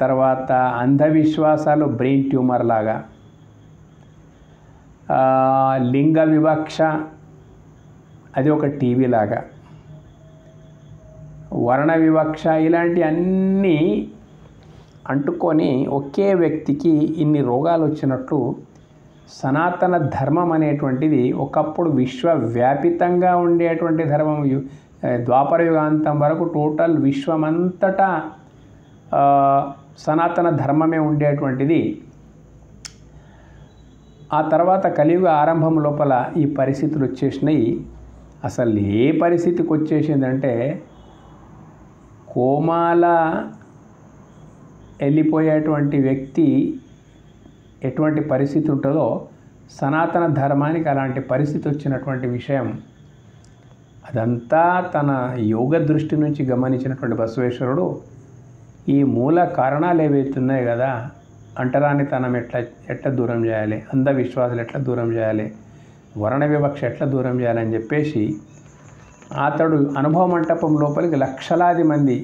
తర్వాత అంధవిశ్వాసాలు బ్రెయిన్ ట్యూమర్ లాగా, లింగ వివక్ష అది ఒక టీవీ లాగా, వర్ణ వివక్ష ఇలాంటి అన్నీ అంటుకొని ఒకే వ్యక్తికి ఇన్ని రోగాలు వచ్చినట్లు సనాతన ధర్మం అనేటువంటిది ఒకప్పుడు విశ్వవ్యాపితంగా ఉండేటువంటి ధర్మం ద్వాపర యుగాంతం వరకు టోటల్ విశ్వమంతటా సనాతన ధర్మమే ఉండేటువంటిది. ఆ తర్వాత కలియుగ ఆరంభం లోపల ఈ పరిస్థితులు వచ్చేసినాయి. అసలు ఏ పరిస్థితికి వచ్చేసిందంటే కోమాల వెళ్ళిపోయేటువంటి వ్యక్తి ఎటువంటి పరిస్థితి ఉంటుందో సనాతన ధర్మానికి అలాంటి పరిస్థితి వచ్చినటువంటి విషయం అదంతా తన యోగ దృష్టి నుంచి గమనించినటువంటి బసవేశ్వరుడు ఈ మూల కారణాలు ఏవైతే ఉన్నాయో కదా అంటరానితనం ఎట్లా దూరం చేయాలి, అంధవిశ్వాసాలు ఎట్లా దూరం చేయాలి, వర్ణ వివక్ష ఎట్లా దూరం చేయాలని చెప్పేసి అతడు అనుభవ మంటపం లోపలికి లక్షలాది మంది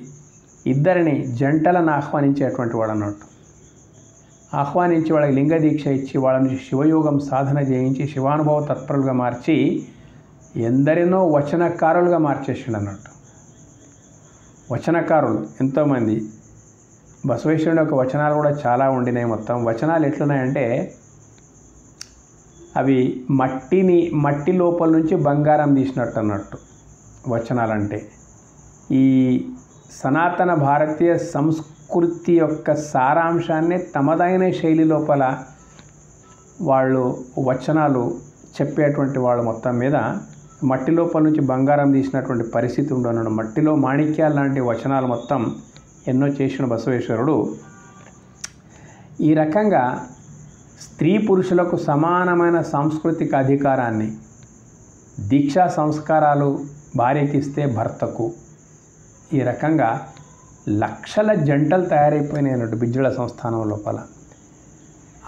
ఇద్దరిని జంటలను ఆహ్వానించేటువంటి వాడు అన్నట్టు. ఆహ్వానించి వాళ్ళకి లింగ దీక్ష ఇచ్చి వాళ్ళని శివయోగం సాధన చేయించి శివానుభవ తత్పరులుగా మార్చి ఎందరినో వచనకారులుగా మార్చేసిండు అన్నట్టు. వచనకారులు ఎంతోమంది, బసవేశ్వరుని యొక్క వచనాలు కూడా చాలా ఉండినాయి. మొత్తం వచనాలు ఎట్లున్నాయంటే అవి మట్టి లోపల నుంచి బంగారం తీసినట్టు అన్నట్టు వచనాలంటే. ఈ సనాతన భారతీయ సంస్కృతి యొక్క సారాంశాన్ని తమదైన శైలి లోపల వాళ్ళు వచనాలు చెప్పేటువంటి వాళ్ళు మొత్తం మీద మట్టి లోపల నుంచి బంగారం తీసినటువంటి పరిస్థితి ఉండను. మట్టిలో మాణిక్యాలు లాంటి వచనాలు మొత్తం ఎన్నో చేసిన బసవేశ్వరుడు ఈ రకంగా స్త్రీ పురుషులకు సమానమైన సాంస్కృతిక అధికారాన్ని, దీక్షా సంస్కారాలు భార్యకిస్తే భర్తకు, ఈ రకంగా లక్షల జంటలు తయారైపోయినాయి అన్నట్టు బిజ్జల సంస్థానం లోపల.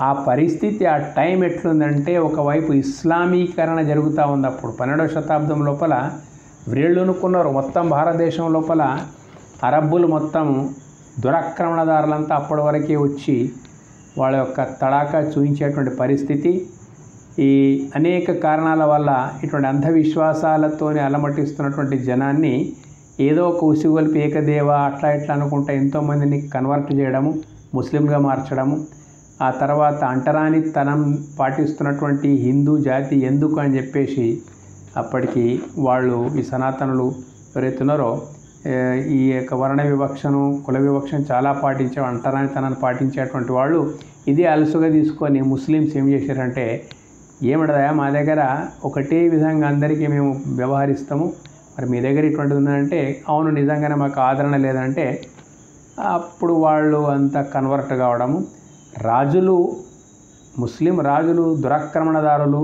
ఆ పరిస్థితి, ఆ టైం ఎట్లుందంటే ఒకవైపు ఇస్లామీకరణ జరుగుతూ ఉంది. అప్పుడు 12వ శతాబ్దం లోపల వ్రేళ్ళునుకున్నారు మొత్తం భారతదేశం లోపల. అరబ్బులు మొత్తం దురాక్రమణదారులంతా అప్పటి వరకే వచ్చి వాళ్ళ యొక్క తడాకా చూపించేటువంటి పరిస్థితి. ఈ అనేక కారణాల వల్ల ఇటువంటి అంధవిశ్వాసాలతోనే అలమటిస్తున్నటువంటి జనాన్ని ఏదో ఒక ఉసిగొల్పి ఏకదేవ అట్లా ఇట్లా అనుకుంటా ఎంతోమందిని కన్వర్ట్ చేయడము, ముస్లింగా మార్చడము, ఆ తర్వాత అంటరానితనం పాటిస్తున్నటువంటి హిందూ జాతి ఎందుకు అని చెప్పేసి అప్పటికి వాళ్ళు ఈ సనాతనులు ఎవరైతున్నారో ఈ యొక్క వర్ణ వివక్షను, కుల వివక్షను చాలా అంటరానితనాన్ని పాటించేటువంటి వాళ్ళు ఇదే అలసుగా తీసుకొని ముస్లిమ్స్ ఏం చేశారంటే, ఏమిటదా మా దగ్గర ఒకటే విధంగా అందరికీ మేము వ్యవహరిస్తాము, మరి మీ దగ్గర ఇటువంటిది ఉందంటే అవును నిజంగానే మాకు ఆదరణ లేదంటే అప్పుడు వాళ్ళు అంతా కన్వర్ట్ కావడము. రాజులు, ముస్లిం రాజులు దురాక్రమణదారులు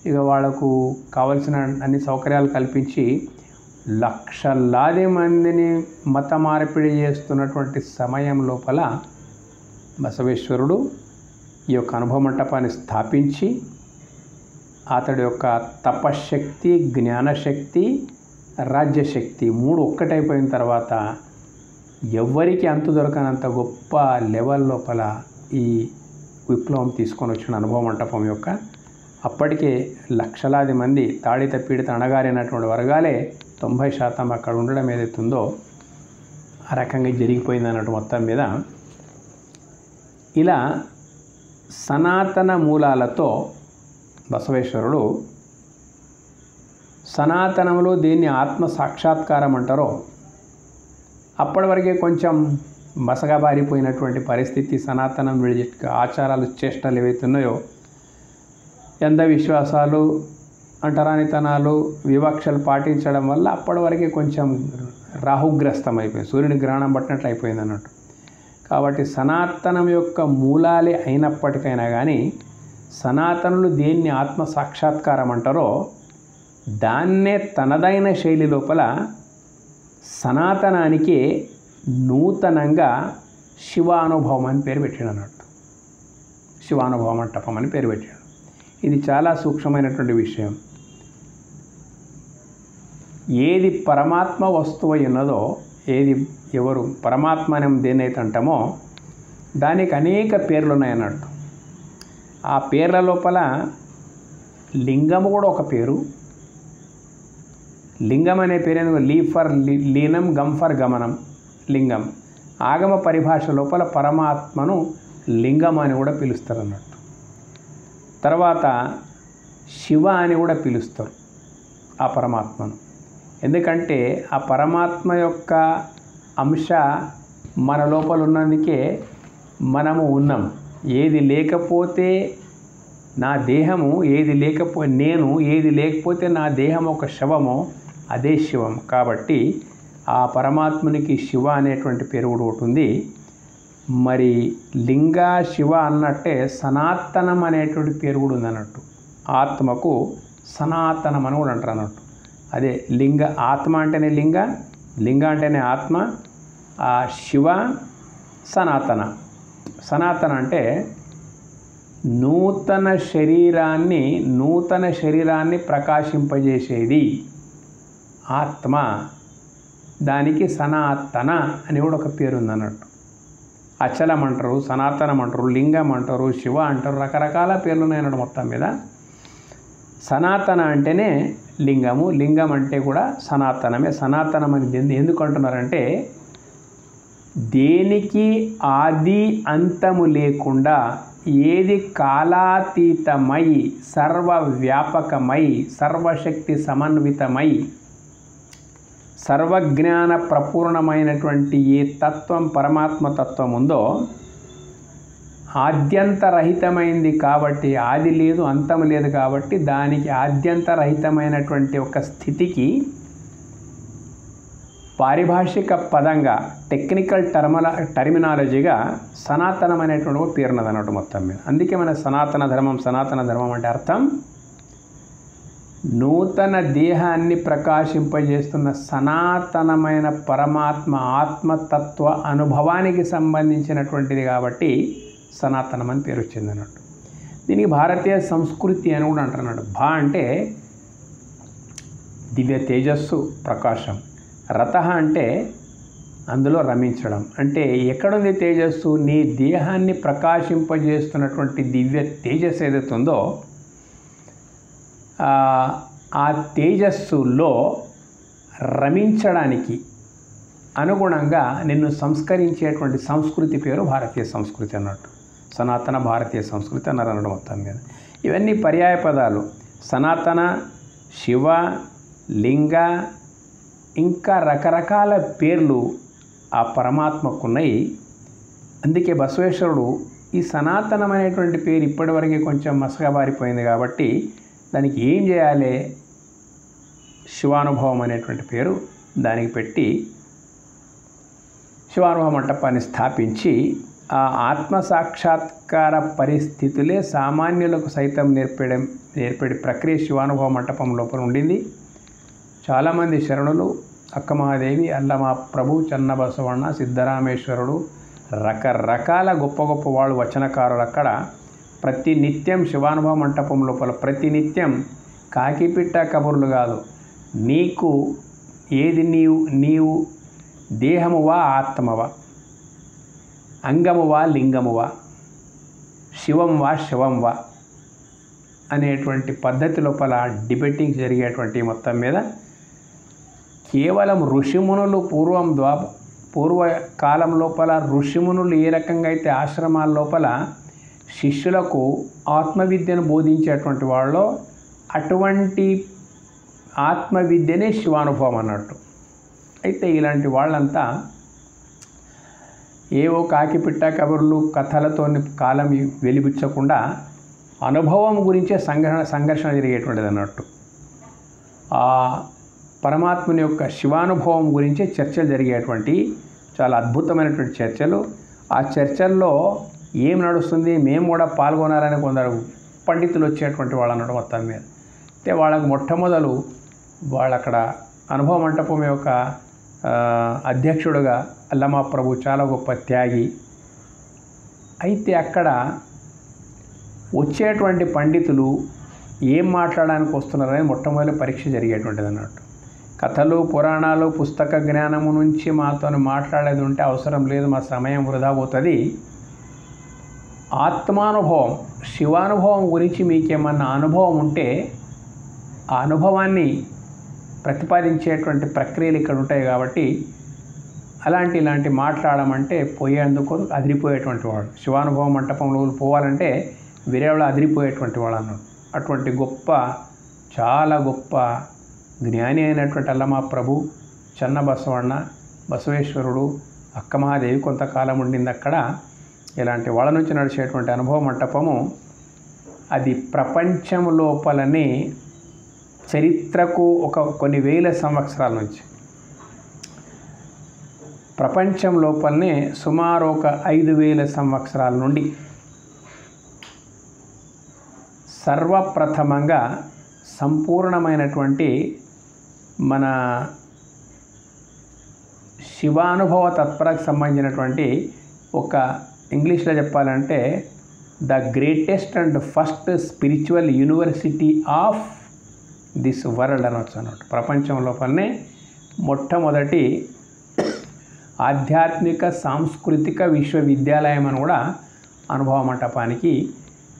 ఇక వాళ్లకు కావలసిన అన్ని సౌకర్యాలు కల్పించి లక్షలాది మందిని మత మార్పిడి చేస్తున్నటువంటి సమయం లోపల బసవేశ్వరుడు ఈ యొక్క అనుభవ మంటపాన్ని స్థాపించి అతడి యొక్క తపశక్తి, జ్ఞానశక్తి, రాజ్యశక్తి 3 ఒక్కటైపోయిన తర్వాత ఎవ్వరికి అంతు దొరకనంత గొప్ప లెవెల్ లోపల ఈ విప్లవం తీసుకొని వచ్చిన అనుభవ మంటపం యొక్క అప్పటికే లక్షలాది మంది తాడిత పీడిత అణగారినటువంటి వర్గాలే 90% అక్కడ ఉండడం ఏదైతుందో ఆ రకంగా జరిగిపోయింది అన్నట్టు. మొత్తం మీద ఇలా సనాతన మూలాలతో బసవేశ్వరుడు సనాతనంలో దేన్ని ఆత్మ సాక్షాత్కారం అంటారో అప్పటి వరకే కొంచెం మసగా బారిపోయినటువంటి పరిస్థితి, సనాతనం ఆచారాలు, చేష్టలు ఏవైతున్నాయో అంధవిశ్వాసాలు, అంటరానితనాలు, వివక్షలు పాటించడం వల్ల అప్పటి వరకే కొంచెం రాహుగ్రస్తం అయిపోయింది, సూర్యుని గ్రహణం పట్టినట్లు అయిపోయింది అన్నట్టు. కాబట్టి సనాతనం యొక్క మూలాలే అయినప్పటికైనా కానీ సనాతనులు దేన్ని ఆత్మ సాక్షాత్కారం అంటారో దాన్నే తనదైన శైలి లోపల సనాతనానికి నూతనంగా శివానుభవం అని పేరు పెట్టాడు అన్నట్టు. శివానుభవ మంటపం అని పేరు పెట్టాడు. ఇది చాలా సూక్ష్మమైనటువంటి విషయం. ఏది పరమాత్మ వస్తువు ఉన్నదో, ఏది ఎవరు పరమాత్మ అని దేన్నైతే అంటామో దానికి అనేక పేర్లు ఉన్నాయన్నట్టు. ఆ పేర్ల లోపల లింగము కూడా ఒక పేరు. లింగం అనే పేరు లీ ఫర్ లీనం, గమ్ ఫర్ గమనం, లింగం. ఆగమ పరిభాష లోపల పరమాత్మను లింగం అని కూడా పిలుస్తారు అన్నట్టు. తర్వాత శివ అని కూడా పిలుస్తారు ఆ పరమాత్మను. ఎందుకంటే ఆ పరమాత్మ యొక్క అంశ మన లోపల ఉన్నందుకే మనము ఉన్నాం. ఏది లేకపోతే నా దేహము, ఏది లేకపోతే నా దేహం ఒక శవమో అదే శివం. కాబట్టి ఆ పరమాత్మునికి శివ అనేటువంటి పేరు కూడా ఒకటి ఉంది. మరి లింగ శివ అన్నట్టే సనాతనం అనేటువంటి పేరు కూడా ఉంది అన్నట్టు. ఆత్మకు సనాతనం అని కూడా అంటారు అన్నట్టు. అదే లింగ, ఆత్మ అంటేనే లింగ అంటేనే ఆత్మ, ఆ శివ సనాతన సనాతన అంటే నూతన శరీరాన్ని ప్రకాశింపజేసేది ఆత్మ. దానికి సనాతన అని కూడా ఒక పేరు ఉందన్నట్టు. అచలం అంటారు, సనాతనం అంటారు, లింగం అంటారు, శివ అంటారు, రకరకాల పేర్లు ఉన్నాయన్నట్టు. మొత్తం మీద సనాతన అంటేనే లింగము, లింగం అంటే కూడా సనాతనమే. సనాతనం అని ఎందుకు అంటున్నారంటే దేనికి ఆది అంతము లేకుండా, ఏది కాలాతీతమై, సర్వవ్యాపకమై, సర్వశక్తి సమన్వితమై, సర్వజ్ఞాన ప్రపూర్ణమైనటువంటి ఏ తత్వం పరమాత్మ తత్వం ఉందో ఆద్యంతరహితమైంది కాబట్టి, ఆది లేదు అంతం లేదు కాబట్టి దానికి ఆద్యంతరహితమైనటువంటి ఒక స్థితికి పారిభాషిక పదంగా, టెక్నికల్ టర్మినాలజీగా సనాతనం అనేటువంటి ఒక పేరున్నది అన్నట్టు మొత్తం మీద. అందుకే మన సనాతన ధర్మం అంటే అర్థం నూతన దేహాన్ని ప్రకాశింపజేస్తున్న సనాతనమైన పరమాత్మ ఆత్మతత్వ అనుభవానికి సంబంధించినటువంటిది కాబట్టి సనాతనం అని పేరు వచ్చింది అన్నట్టు. దీనికి భారతీయ సంస్కృతి అని కూడా అంటున్నాడు. భా అంటే దివ్య తేజస్సు, ప్రకాశం. రత అంటే అందులో రమించడం. అంటే ఎక్కడుంది తేజస్సు? నీ దేహాన్ని ప్రకాశింపజేస్తున్నటువంటి దివ్య తేజస్సు ఏదైతే ఉందో ఆ తేజస్సులో రమించడానికి అనుగుణంగా నిన్ను సంస్కరించేటువంటి సంస్కృతి పేరు భారతీయ సంస్కృతి అన్నట్టు. సనాతన భారతీయ సంస్కృతి అన్నారు అన్నట్టు మొత్తం మీద. ఇవన్నీ పర్యాయ పదాలు. సనాతన, శివ, లింగ, ఇంకా రకరకాల పేర్లు ఆ పరమాత్మకున్నాయి. అందుకే బసవేశ్వరుడు ఈ సనాతనం అనేటువంటి పేరు ఇప్పటివరకు కొంచెం మసకబారిపోయింది కాబట్టి దానికి ఏం చేయాలి, శివానుభవం అనేటువంటి పేరు దానికి పెట్టి శివానుభవ మంటపాన్ని స్థాపించి ఆ ఆత్మసాక్షాత్కార పరిస్థితులే సామాన్యులకు సైతం నేర్పే ప్రక్రియ శివానుభవ మంటపం లోపల ఉండింది. చాలామంది శరణులు, అక్కమహాదేవి, అల్లమా ప్రభు, చెన్నబసవಣ್ణ, సిద్ధరామేశ్వరుడు, రకరకాల గొప్ప గొప్ప వాళ్ళు వచనకారులు అక్కడ ప్రతినిత్యం శివానుభవ మంటపం లోపల ప్రతినిత్యం కాకిపిట్ట కబుర్లు కాదు, నీకు ఏది నీవు దేహమువా ఆత్మవా, అంగమువా లింగమువా, శివంవా శివంవా అనేటువంటి పద్ధతి లోపల డిబేటింగ్ జరిగేటువంటి మొత్తం మీద కేవలం ఋషిమునులు పూర్వకాలం లోపల ఋషిమునులు ఏ రకంగా అయితే ఆశ్రమాల లోపల శిష్యులకు ఆత్మవిద్యను బోధించేటువంటి వాళ్ళు, అటువంటి ఆత్మవిద్యనే శివానుభవం అన్నట్టు. అయితే ఇలాంటి వాళ్ళంతా ఏవో కాకిపిట్ట కబుర్లు కథలతో కాలం వెలిబిచ్చకుండా అనుభవం గురించే సంఘర్షణ జరిగేటువంటిది అన్నట్టు. ఆ పరమాత్మని యొక్క శివానుభవం గురించే చర్చలు జరిగేటువంటి చాలా అద్భుతమైనటువంటి చర్చలు. ఆ చర్చల్లో ఏం నడుస్తుంది, మేము కూడా పాల్గొనాలని కొందరు పండితులు వచ్చేటువంటి వాళ్ళు అన్నట్టు మొత్తం మీద. అయితే వాళ్ళకు మొట్టమొదలు వాళ్ళు అక్కడ అనుభవ మంటపం యొక్క అధ్యక్షుడుగా అల్లమా ప్రభు చాలా గొప్ప త్యాగి. అయితే అక్కడ వచ్చేటువంటి పండితులు ఏం మాట్లాడడానికి వస్తున్నారని మొట్టమొదటి పరీక్ష జరిగేటువంటిది అన్నట్టు. కథలు, పురాణాలు, పుస్తక జ్ఞానము నుంచి మాతో మాట్లాడేది ఉంటే అవసరం లేదు, మా సమయం వృధా పోతుంది. ఆత్మానుభవం, శివానుభవం గురించి మీకేమన్నా అనుభవం ఉంటే ఆ అనుభవాన్ని ప్రతిపాదించేటువంటి ప్రక్రియలు ఇక్కడ ఉంటాయి కాబట్టి ఇలాంటి మాట్లాడమంటే పోయేందుకు అదిరిపోయేటువంటి వాడు. శివానుభవం మంటపంలో పోవాలంటే వేరేవాళ్ళు అదిరిపోయేటువంటి వాడు అన్నాడు. అటువంటి గొప్ప, చాలా గొప్ప జ్ఞాని అయినటువంటి అల్లమా ప్రభు, చెన్నబసవಣ್ణ, బసవేశ్వరుడు, అక్కమహాదేవి కొంతకాలం ఉండింది అక్కడ. ఇలాంటి వాళ్ళ నుంచి నడిచేటువంటి అనుభవ మంటపము అది ప్రపంచం లోపలనే చరిత్రకు కొన్ని వేల సంవత్సరాల నుంచి ప్రపంచం లోపలనే సుమారు 5,000 సంవత్సరాల నుండి సర్వప్రథమంగా సంపూర్ణమైనటువంటి మన శివానుభవ తత్పరకు సంబంధించినటువంటి ఒక ఇంగ్లీష్లో చెప్పాలంటే the greatest and first spiritual university of this world అనవచ్చు అన్నట్టు. ప్రపంచం లోపలనే మొట్టమొదటి ఆధ్యాత్మిక సాంస్కృతిక విశ్వవిద్యాలయం అని కూడా అనుభవ మంటపానికి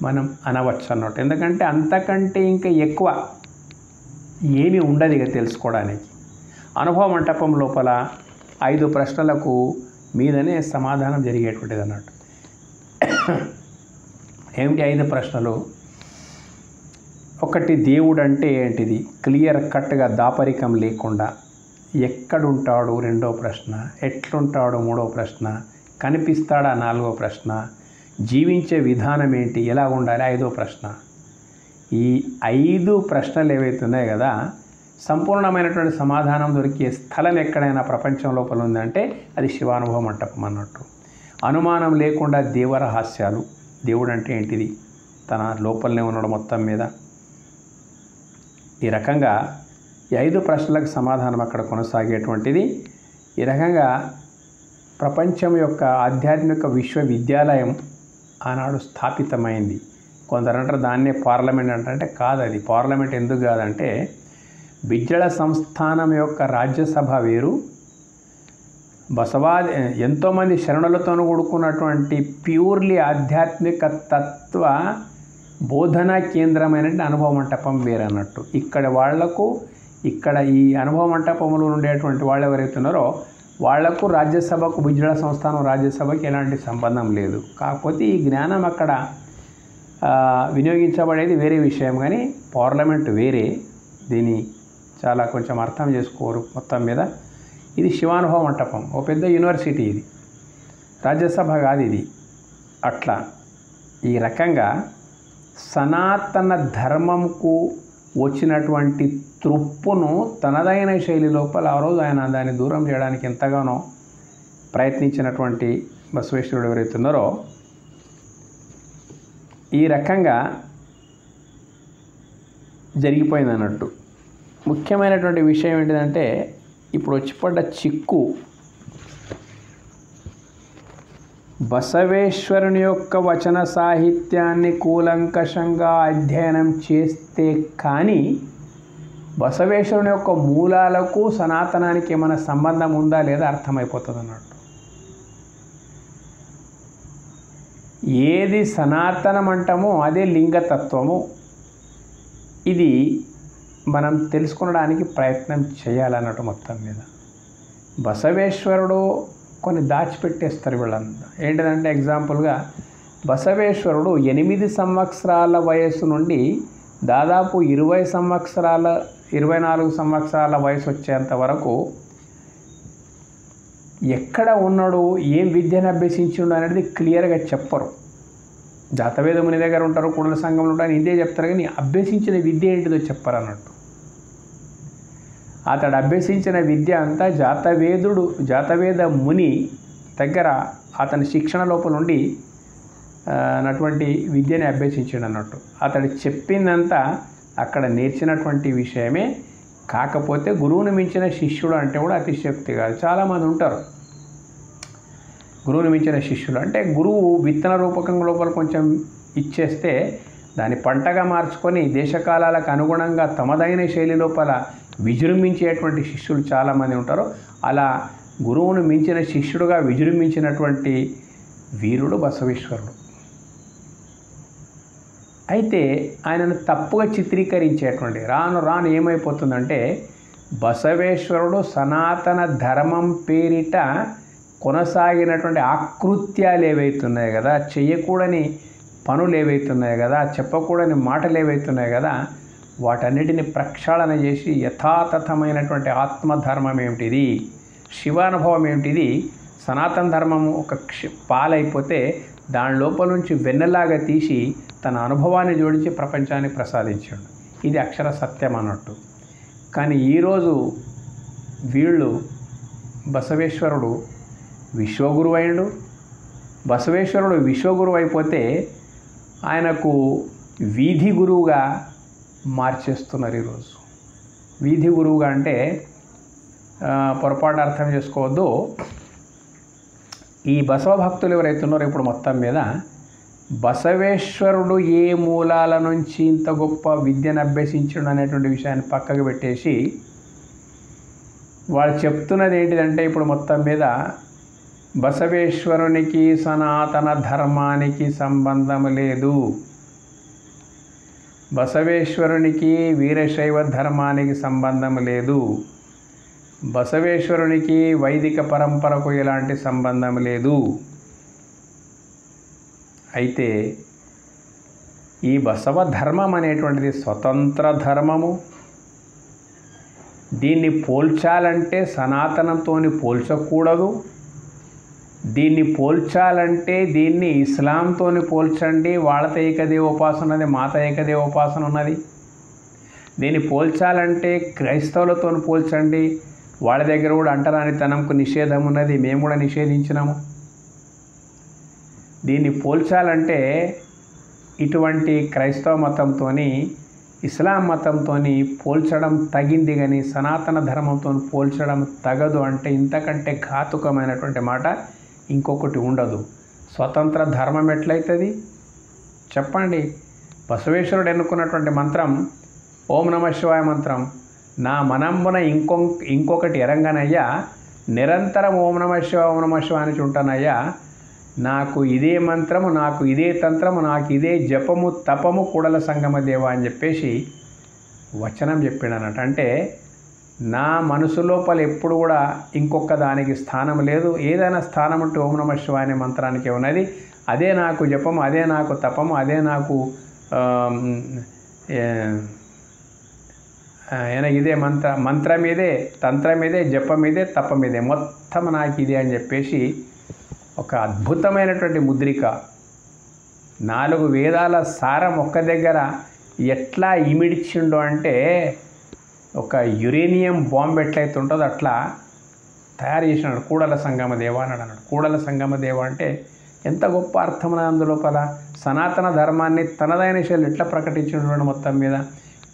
మనం అనవచ్చు అన్నట్టు. ఎందుకంటే అంతకంటే ఇంకా ఎక్కువ ఏమీ ఉండదు ఇక తెలుసుకోవడానికి. అనుభవ మంటపం లోపల 5 ప్రశ్నలకు మీదనే సమాధానం జరిగేటువంటిది అన్నట్టు. ఏమిటి 5 ప్రశ్నలు? ఒకటి, దేవుడు అంటే ఏంటిది? క్లియర్ కట్గా దాపరికం లేకుండా. ఎక్కడుంటాడు? 2వ ప్రశ్న. ఎట్లుంటాడు? 3వ ప్రశ్న. కనిపిస్తాడా? 4వ ప్రశ్న. జీవించే విధానం ఏంటి? ఎలా ఉండాలి? 5వ ప్రశ్న. ఈ 5 ప్రశ్నలు ఏవైతే ఉన్నాయో కదా, సంపూర్ణమైనటువంటి సమాధానం దొరికే స్థలం ఎక్కడైనా ప్రపంచం లోపల ఉందంటే అది శివానుభవ మంటపం అన్నట్టు. అనుమానం లేకుండా దేవరహస్యాలు. దేవుడు అంటే ఏంటిది? తన లోపలనే ఉన్నాడు మొత్తం మీద. ఈ రకంగా ఈ 5 ప్రశ్నలకు సమాధానం అక్కడ కొనసాగేటువంటిది. ఈ రకంగా ప్రపంచం యొక్క ఆధ్యాత్మిక విశ్వవిద్యాలయం ఆనాడు స్థాపితమైంది. కొందరంటారు దాన్నే పార్లమెంట్ అంటే కాదు. అది పార్లమెంట్ ఎందుకు కాదంటే, బిజ్జళ సంస్థానం యొక్క రాజ్యసభ వేరు, ఎంతోమంది శరణులతో కూడుకున్నటువంటి ప్యూర్లీ ఆధ్యాత్మిక తత్వ బోధనా కేంద్రమైన అనుభవ మంటపం వేరన్నట్టు. ఇక్కడ వాళ్లకు ఇక్కడ ఈ అనుభవ మంటపంలో ఉండేటువంటి వాళ్ళు ఎవరైతే ఉన్నారో వాళ్లకు రాజ్యసభకు, బిజ్జళ సంస్థానం రాజ్యసభకి ఎలాంటి సంబంధం లేదు. కాకపోతే ఈ జ్ఞానం అక్కడ వినియోగించబడేది వేరే విషయం, కానీ పార్లమెంట్ వేరే. దీన్ని చాలా కొంచెం అర్థం చేసుకోరు మొత్తం మీద. ఇది శివానుభవ మంటపం, ఓ పెద్ద యూనివర్సిటీ. ఇది రాజ్యసభ కాదు ఇది. అట్లా ఈ రకంగా సనాతన ధర్మంకు వచ్చినటువంటి తృప్పును తనదైన శైలి లోపల ఆ రోజు ఆయన దాన్ని దూరం చేయడానికి ఎంతగానో ప్రయత్నించినటువంటి బసవేశ్వరుడు ఎవరైతే ఉన్నారో, ఈ రకంగా జరిగిపోయింది అన్నట్టు. ముఖ్యమైనటువంటి విషయం ఏంటిదంటే, ఇప్పుడు వచ్చిపడ్డ చిక్కు బసవేశ్వరుని యొక్క వచన సాహిత్యాన్ని కూలంకషంగా అధ్యయనం చేస్తే కానీ బసవేశ్వరుని యొక్క మూలాలకు సనాతనానికి ఏమైనా సంబంధం ఉందా లేదా అర్థమైపోతుంది అన్నట్టు. ఏది సనాతనం అంటామో అదే లింగతత్వము. ఇది మనం తెలుసుకోవడానికి ప్రయత్నం చేయాలన్నట్టు. మొత్తం మీద బసవేశ్వరుడు కొన్ని దాచిపెట్టేస్తారు వీళ్ళంతా. ఏంటిదంటే, ఎగ్జాంపుల్గా బసవేశ్వరుడు 8 సంవత్సరాల వయస్సు నుండి దాదాపు 24 సంవత్సరాల వయసు వచ్చేంత వరకు ఎక్కడ ఉన్నాడు, ఏం విద్యను అభ్యసించిండు అనేది క్లియర్గా చెప్పరు. జాతవేద ముని దగ్గర ఉంటారు, కుడల సంఘంలో ఉంటారు, ఇదే చెప్తారు, కానీ అభ్యసించిన విద్య ఏంటిదో చెప్పరు అన్నట్టు. అతడు అభ్యసించిన విద్య అంతా జాతవేద ముని దగ్గర అతని శిక్షణ లోపల ఉండి అటువంటి విద్యని అభ్యసించాడు అన్నట్టు. అతడు చెప్పిందంతా అక్కడ నేర్చినటువంటి విషయమే. కాకపోతే గురువుని మించిన శిష్యుడు అంటే కూడా అతిశయోక్తి కాదు. చాలామంది ఉంటారు గురువుని మించిన శిష్యులు అంటే, గురువు విత్తన రూపకం లోపల కొంచెం ఇచ్చేస్తే దాన్ని పంటగా మార్చుకొని దేశకాలాలకు అనుగుణంగా తమదైన శైలి లోపల విజృంభించేటువంటి శిష్యులు చాలామంది ఉంటారు. అలా గురువును మించిన శిష్యుడుగా విజృంభించినటువంటి వీరుడు బసవేశ్వరుడు. అయితే ఆయనను తప్పుగా చిత్రీకరించేటువంటి రాను ఏమైపోతుందంటే, బసవేశ్వరుడు సనాతన ధర్మం పేరిట కొనసాగినటువంటి ఆకృత్యాలు ఏవైతున్నాయి కదా, చేయకూడని పనులు ఏవైతున్నాయి కదా, చెప్పకూడని మాటలు ఏవైతున్నాయి కదా, వాటన్నిటిని ప్రక్షాళన చేసి యథాతథమైనటువంటి ఆత్మధర్మం ఏమిటిది, శివానుభవం ఏమిటిది, సనాతన ధర్మము ఒక పాలైపోతే దాని లోపల నుంచి వెన్నెలాగా తీసి తన అనుభవాన్ని జోడించి ప్రపంచానికి ప్రసాదించాడు. ఇది అక్షర సత్యం అన్నట్టు. కానీ ఈరోజు వీళ్ళు బసవేశ్వరుడు విశ్వగురువు అయ్యాడు. బసవేశ్వరుడు విశ్వగురువు అయిపోతే ఆయనకు వీధి గురువుగా మార్చేస్తున్నారు ఈరోజు. వీధి గురువుగా అంటే పొరపాటు అర్థం చేసుకోవద్దు. ఈ బసవ భక్తులు ఎవరైతే ఉన్నారో ఇప్పుడు మొత్తం మీద బసవేశ్వరుడు ఏ మూలాల నుంచి ఇంత గొప్ప విద్యను అభ్యసించడం అనేటువంటి విషయాన్ని పక్కకు పెట్టేసి వాళ్ళు చెప్తున్నది ఏంటిదంటే ఇప్పుడు మొత్తం మీద బసవేశ్వరునికి సనాతన ధర్మానికి సంబంధం లేదు, బసవేశ్వరునికి వీరశైవ ధర్మానికి సంబంధం లేదు, బసవేశ్వరునికి వైదిక పరంపరకు ఎలాంటి సంబంధం లేదు. అయితే ఈ బసవ ధర్మం అనేటువంటిది స్వతంత్ర ధర్మము. దీన్ని పోల్చాలంటే సనాతనంతో పోల్చకూడదు. దీన్ని పోల్చాలంటే దీన్ని ఇస్లాంతో పోల్చండి, వాళ్ళతో ఏకదేవోపాసన ఉన్నది, మాత ఏకదేవోపాసన ఉన్నది. దీన్ని పోల్చాలంటే క్రైస్తవులతో పోల్చండి, వాళ్ళ దగ్గర కూడా అంటరానితనంకు నిషేధం ఉన్నది, మేము కూడా నిషేధించినాము. దీన్ని పోల్చాలంటే ఇటువంటి క్రైస్తవ మతంతో ఇస్లాం మతంతో పోల్చడం తగింది, కానీ సనాతన ధర్మంతో పోల్చడం తగదు. అంటే ఇంతకంటే ఘాతుకమైనటువంటి మాట ఇంకొకటి ఉండదు. స్వతంత్ర ధర్మం ఎట్లయితుంది చెప్పండి? బసవేశ్వరుడు ఎన్నుకున్నటువంటి మంత్రం ఓం నమ శివాయ మంత్రం. నా మనంబున ఇంకొకటి ఎరంగనయ్యా, నిరంతరం ఓం నమ శివాయ అని చుంటానయ్యా. నాకు ఇదే మంత్రము, నాకు ఇదే తంత్రము, నాకు ఇదే జపము తపము కూడల సంగమ దేవ అని చెప్పేసి వచనం చెప్పాడన్నట్టు. అంటే నా మనసు లోపల ఎప్పుడు కూడా ఇంకొక దానికి స్థానం లేదు. ఏదైనా స్థానం ఉంటే ఓం నమ శివాయ అనే మంత్రానికి ఉన్నది. అదే నాకు జపము, అదే నాకు తపము, అదే నాకు ఇదే మంత్రం ఇదే, తంత్రం ఇదే, జపం ఇదే, తపం ఇదే, మొత్తం నాకు ఇదే అని చెప్పేసి ఒక అద్భుతమైనటువంటి ముద్రిక. 4 వేదాల సారం ఒక్క దగ్గర ఎట్లా ఇమిడిచిండో అంటే ఒక యురేనియం బాంబు ఎట్లయితే ఉంటుందో అట్లా తయారు చేసినాడు. కూడల సంగమ దేవ అన్నాడు. కూడల సంగమ దేవ అంటే ఎంత గొప్ప అర్థం అందులోపల. సనాతన ధర్మాన్ని తనదైన శైలి ఎట్లా ప్రకటించినటువంటి మొత్తం మీద.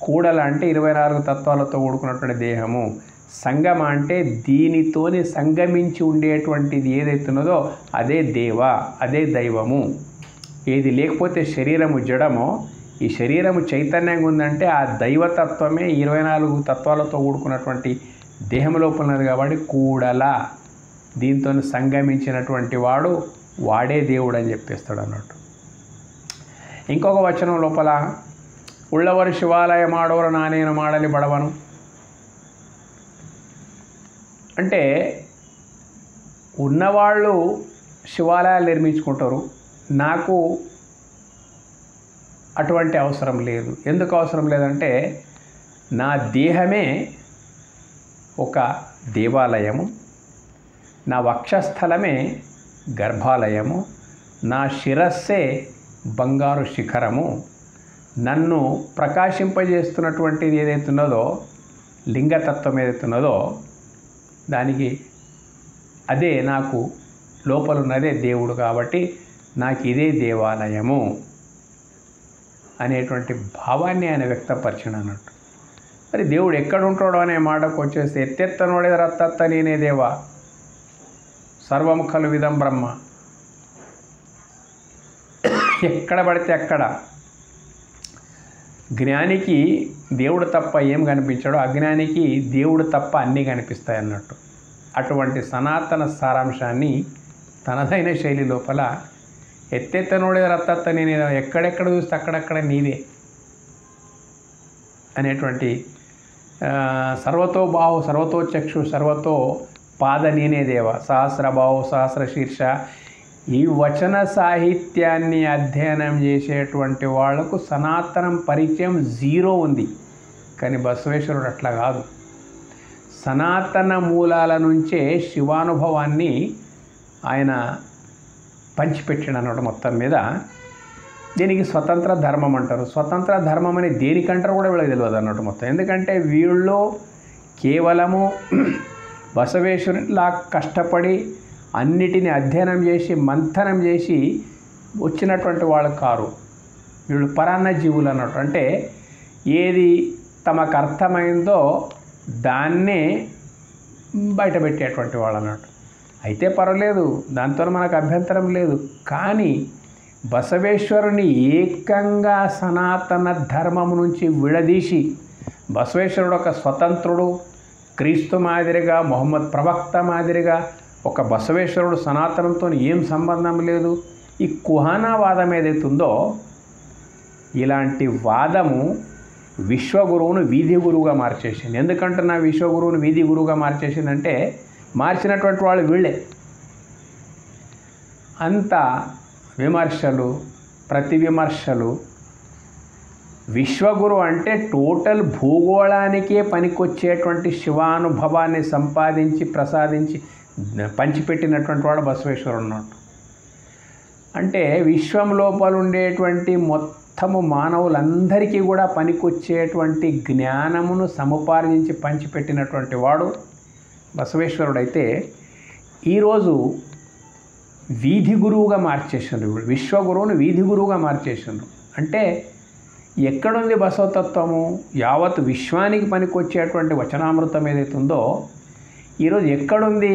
కూడల అంటే 24 తత్వాలతో కూడుకున్నటువంటి దేహము. సంగమ అంటే దీనితోని సంగమించి ఉండేటువంటిది ఏదైతున్నదో అదే దేవ, అదే దైవము. ఏది లేకపోతే శరీరము జడమో, ఈ శరీరము చైతన్యంగా ఉందంటే ఆ దైవతత్వమే 24 తత్వాలతో కూడుకున్నటువంటి దేహం లోపల ఉన్నది. కాబట్టి కూడల, దీంతో సంగమించినటువంటి వాడే దేవుడు అని చెప్పేస్తాడు అన్నట్టు. ఇంకొక వచనం లోపల ఉళ్ళవరు శివాలయ మాడవరు నానేను మాడలి బడవను అంటే ఉన్నవాళ్ళు శివాలయాలు నిర్మించుకుంటారు. నాకు అటువంటి అవసరం లేదు. ఎందుకు అవసరం లేదంటే నా దేహమే ఒక దేవాలయము, నా వక్షస్థలమే గర్భాలయము, నా శిరస్సే బంగారు శిఖరము. నన్ను ప్రకాశింపజేస్తున్నటువంటిది ఏదైతున్నదో, లింగతత్వం ఏదైతున్నదో దానికి అదే నాకు లోపలున్నదే దేవుడు. కాబట్టి నాకు ఇదే దేవాలయము అనేటువంటి భావాన్ని ఆయన వ్యక్తపరిచాడు అన్నట్టు. మరి దేవుడు ఎక్కడ ఉంటాడో అనే మాటకు వచ్చేస్తే ఎత్తెత్తనోడే రత్తత్త నేనే దేవ, సర్వము ఖలు విదం బ్రహ్మ. ఎక్కడ పడితే అక్కడ జ్ఞానికి దేవుడు తప్ప ఏం కనిపించాడో అజ్ఞానికి దేవుడు తప్ప అన్నీ కనిపిస్తాయి అన్నట్టు. అటువంటి సనాతన సారాంశాన్ని తనదైన శైలి లోపల ఎత్తెత్తనోడే రత్తత్త నేనే, ఎక్కడెక్కడ చూస్తే అక్కడక్కడ నీవే అనేటువంటి సర్వతో బాహు సర్వతో చక్షు సర్వతో పాద నేనే దేవ, సహస్రబాహు సహస్ర శీర్ష. ఈ వచన సాహిత్యాన్ని అధ్యయనం చేసేటువంటి వాళ్లకు సనాతనం పరిచయం 0 ఉంది. కానీ బసవేశ్వరుడు అట్లా కాదు. సనాతన మూలాల నుంచే శివానుభవాన్ని ఆయన పంచిపెట్టాడు అన్నమాట. మొత్తం మీద దీనికి స్వతంత్ర ధర్మం అంటారు. స్వతంత్ర ధర్మం అని దేనికంటారు కూడా వీళ్ళకి తెలియదు అన్నట్టు మొత్తం. ఎందుకంటే వీళ్ళు కేవలము బసవేశ్వరులా కష్టపడి అన్నిటిని అధ్యయనం చేసి మంథనం చేసి వచ్చినటువంటి వాళ్ళు కారు. వీళ్ళు పరాన్న జీవులు అన్నట్టు. అంటే ఏది తమకు అర్థమైందో దాన్నే బయటపెట్టేటువంటి వాళ్ళు అన్నట్టు. అయితే పర్వాలేదు, దాంతో మనకు అభ్యంతరం లేదు. కానీ బసవేశ్వరుని ఏకంగా సనాతన ధర్మం నుంచి విడదీసి బసవేశ్వరుడు ఒక స్వతంత్రుడు, క్రీస్తు మాదిరిగా, మొహమ్మద్ ప్రవక్త మాదిరిగా ఒక బసవేశ్వరుడు సనాతనంతో ఏం సంబంధం లేదు, ఈ కుహానావాదం ఏదైతుందో ఇలాంటి వాదము విశ్వగురువును వీధి గురువుగా మార్చేసింది. ఎందుకంటే నా విశ్వగురువును వీధి గురువుగా మార్చేసిందంటే మార్చినటువంటి వాళ్ళు వీళ్ళే. అంత విమర్శలు, ప్రతి విమర్శలు. విశ్వగురు అంటే టోటల్ భూగోళానికే పనికొచ్చేటువంటి శివానుభవాన్ని సంపాదించి ప్రసాదించి పంచిపెట్టినటువంటి వాడు బసవేశ్వరుడు అన్నట్టు. అంటే విశ్వం లోపల ఉండేటువంటి మొత్తము మానవులందరికీ కూడా పనికొచ్చేటువంటి జ్ఞానమును సముపార్జించి పంచిపెట్టినటువంటి వాడు బసవేశ్వరుడైతే ఈరోజు వీధి గురువుగా మార్చేసిండ్రు. విశ్వగురువును వీధి గురువుగా మార్చేసిండ్రు. అంటే ఎక్కడుంది బసవతత్వము? యావత్ విశ్వానికి పనికొచ్చేటువంటి వచనామృతం ఏదైతే ఉందో ఈరోజు ఎక్కడుంది?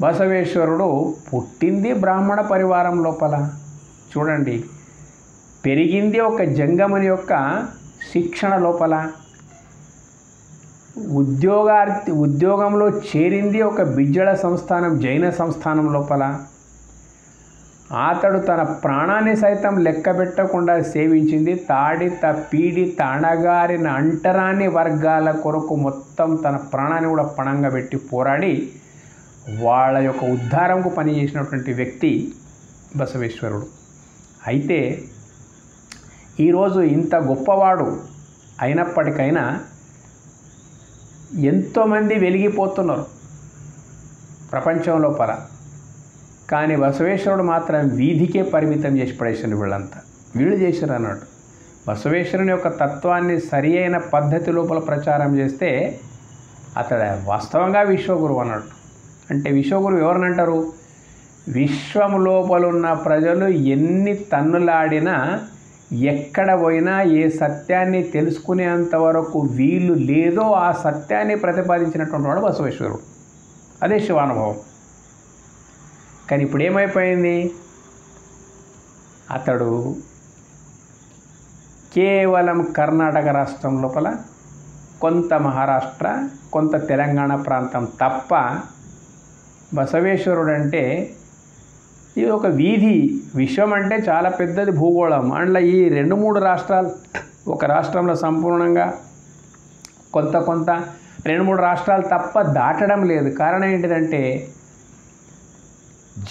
బసవేశ్వరుడు పుట్టింది బ్రాహ్మణ పరివారం లోపల. చూడండి, పెరిగింది ఒక జంగముని యొక్క శిక్షణ లోపల, ఉద్యోగంలో చేరింది ఒక బిజ్జళ సంస్థానం, జైన సంస్థానం లోపల. అతడు తన ప్రాణాన్ని సైతం లెక్క పెట్టకుండా సేవించింది తాడిత పీడిత అణగారిన అంటరాని వర్గాల కొరకు మొత్తం తన ప్రాణాన్ని కూడా పణంగా పెట్టి పోరాడి వాళ్ళ యొక్క ఉద్ధారంకు పనిచేసినటువంటి వ్యక్తి బసవేశ్వరుడు. అయితే ఈరోజు ఇంత గొప్పవాడు అయినప్పటికైనా ఎంతోమంది వెలిగిపోతున్నారు ప్రపంచం లోపల. కానీ బసవేశ్వరుడు మాత్రం వీధికే పరిమితం చేసి పడేసారు. వీళ్ళు చేశారు అన్నట్టు. బసవేశ్వరుని యొక్క తత్వాన్ని సరి అయిన పద్ధతి లోపల ప్రచారం చేస్తే అతడు వాస్తవంగా విశ్వగురువు అన్నట్టు. అంటే విశ్వగురువు ఎవరినంటారు? విశ్వం లోపలున్న ప్రజలు ఎన్ని తన్నులాడినా ఎక్కడ పోయినా ఏ సత్యాన్ని తెలుసుకునేంత వరకు వీలు లేదో ఆ సత్యాన్ని ప్రతిపాదించినటువంటి వాడు బసవేశ్వరుడు. అదే శివానుభవం. కానీ ఇప్పుడు ఏమైపోయింది? అతడు కేవలం కర్ణాటక రాష్ట్రం లోపల, కొంత మహారాష్ట్ర, కొంత తెలంగాణ ప్రాంతం తప్ప బసవేశ్వరుడు అంటే ఇది ఒక వీధి. విశ్వం అంటే చాలా పెద్దది భూగోళం. అందులో ఈ 2-3 రాష్ట్రాలు, ఒక రాష్ట్రంలో సంపూర్ణంగా కొంత 2-3 రాష్ట్రాలు తప్ప దాటడం లేదు. కారణం ఏంటిదంటే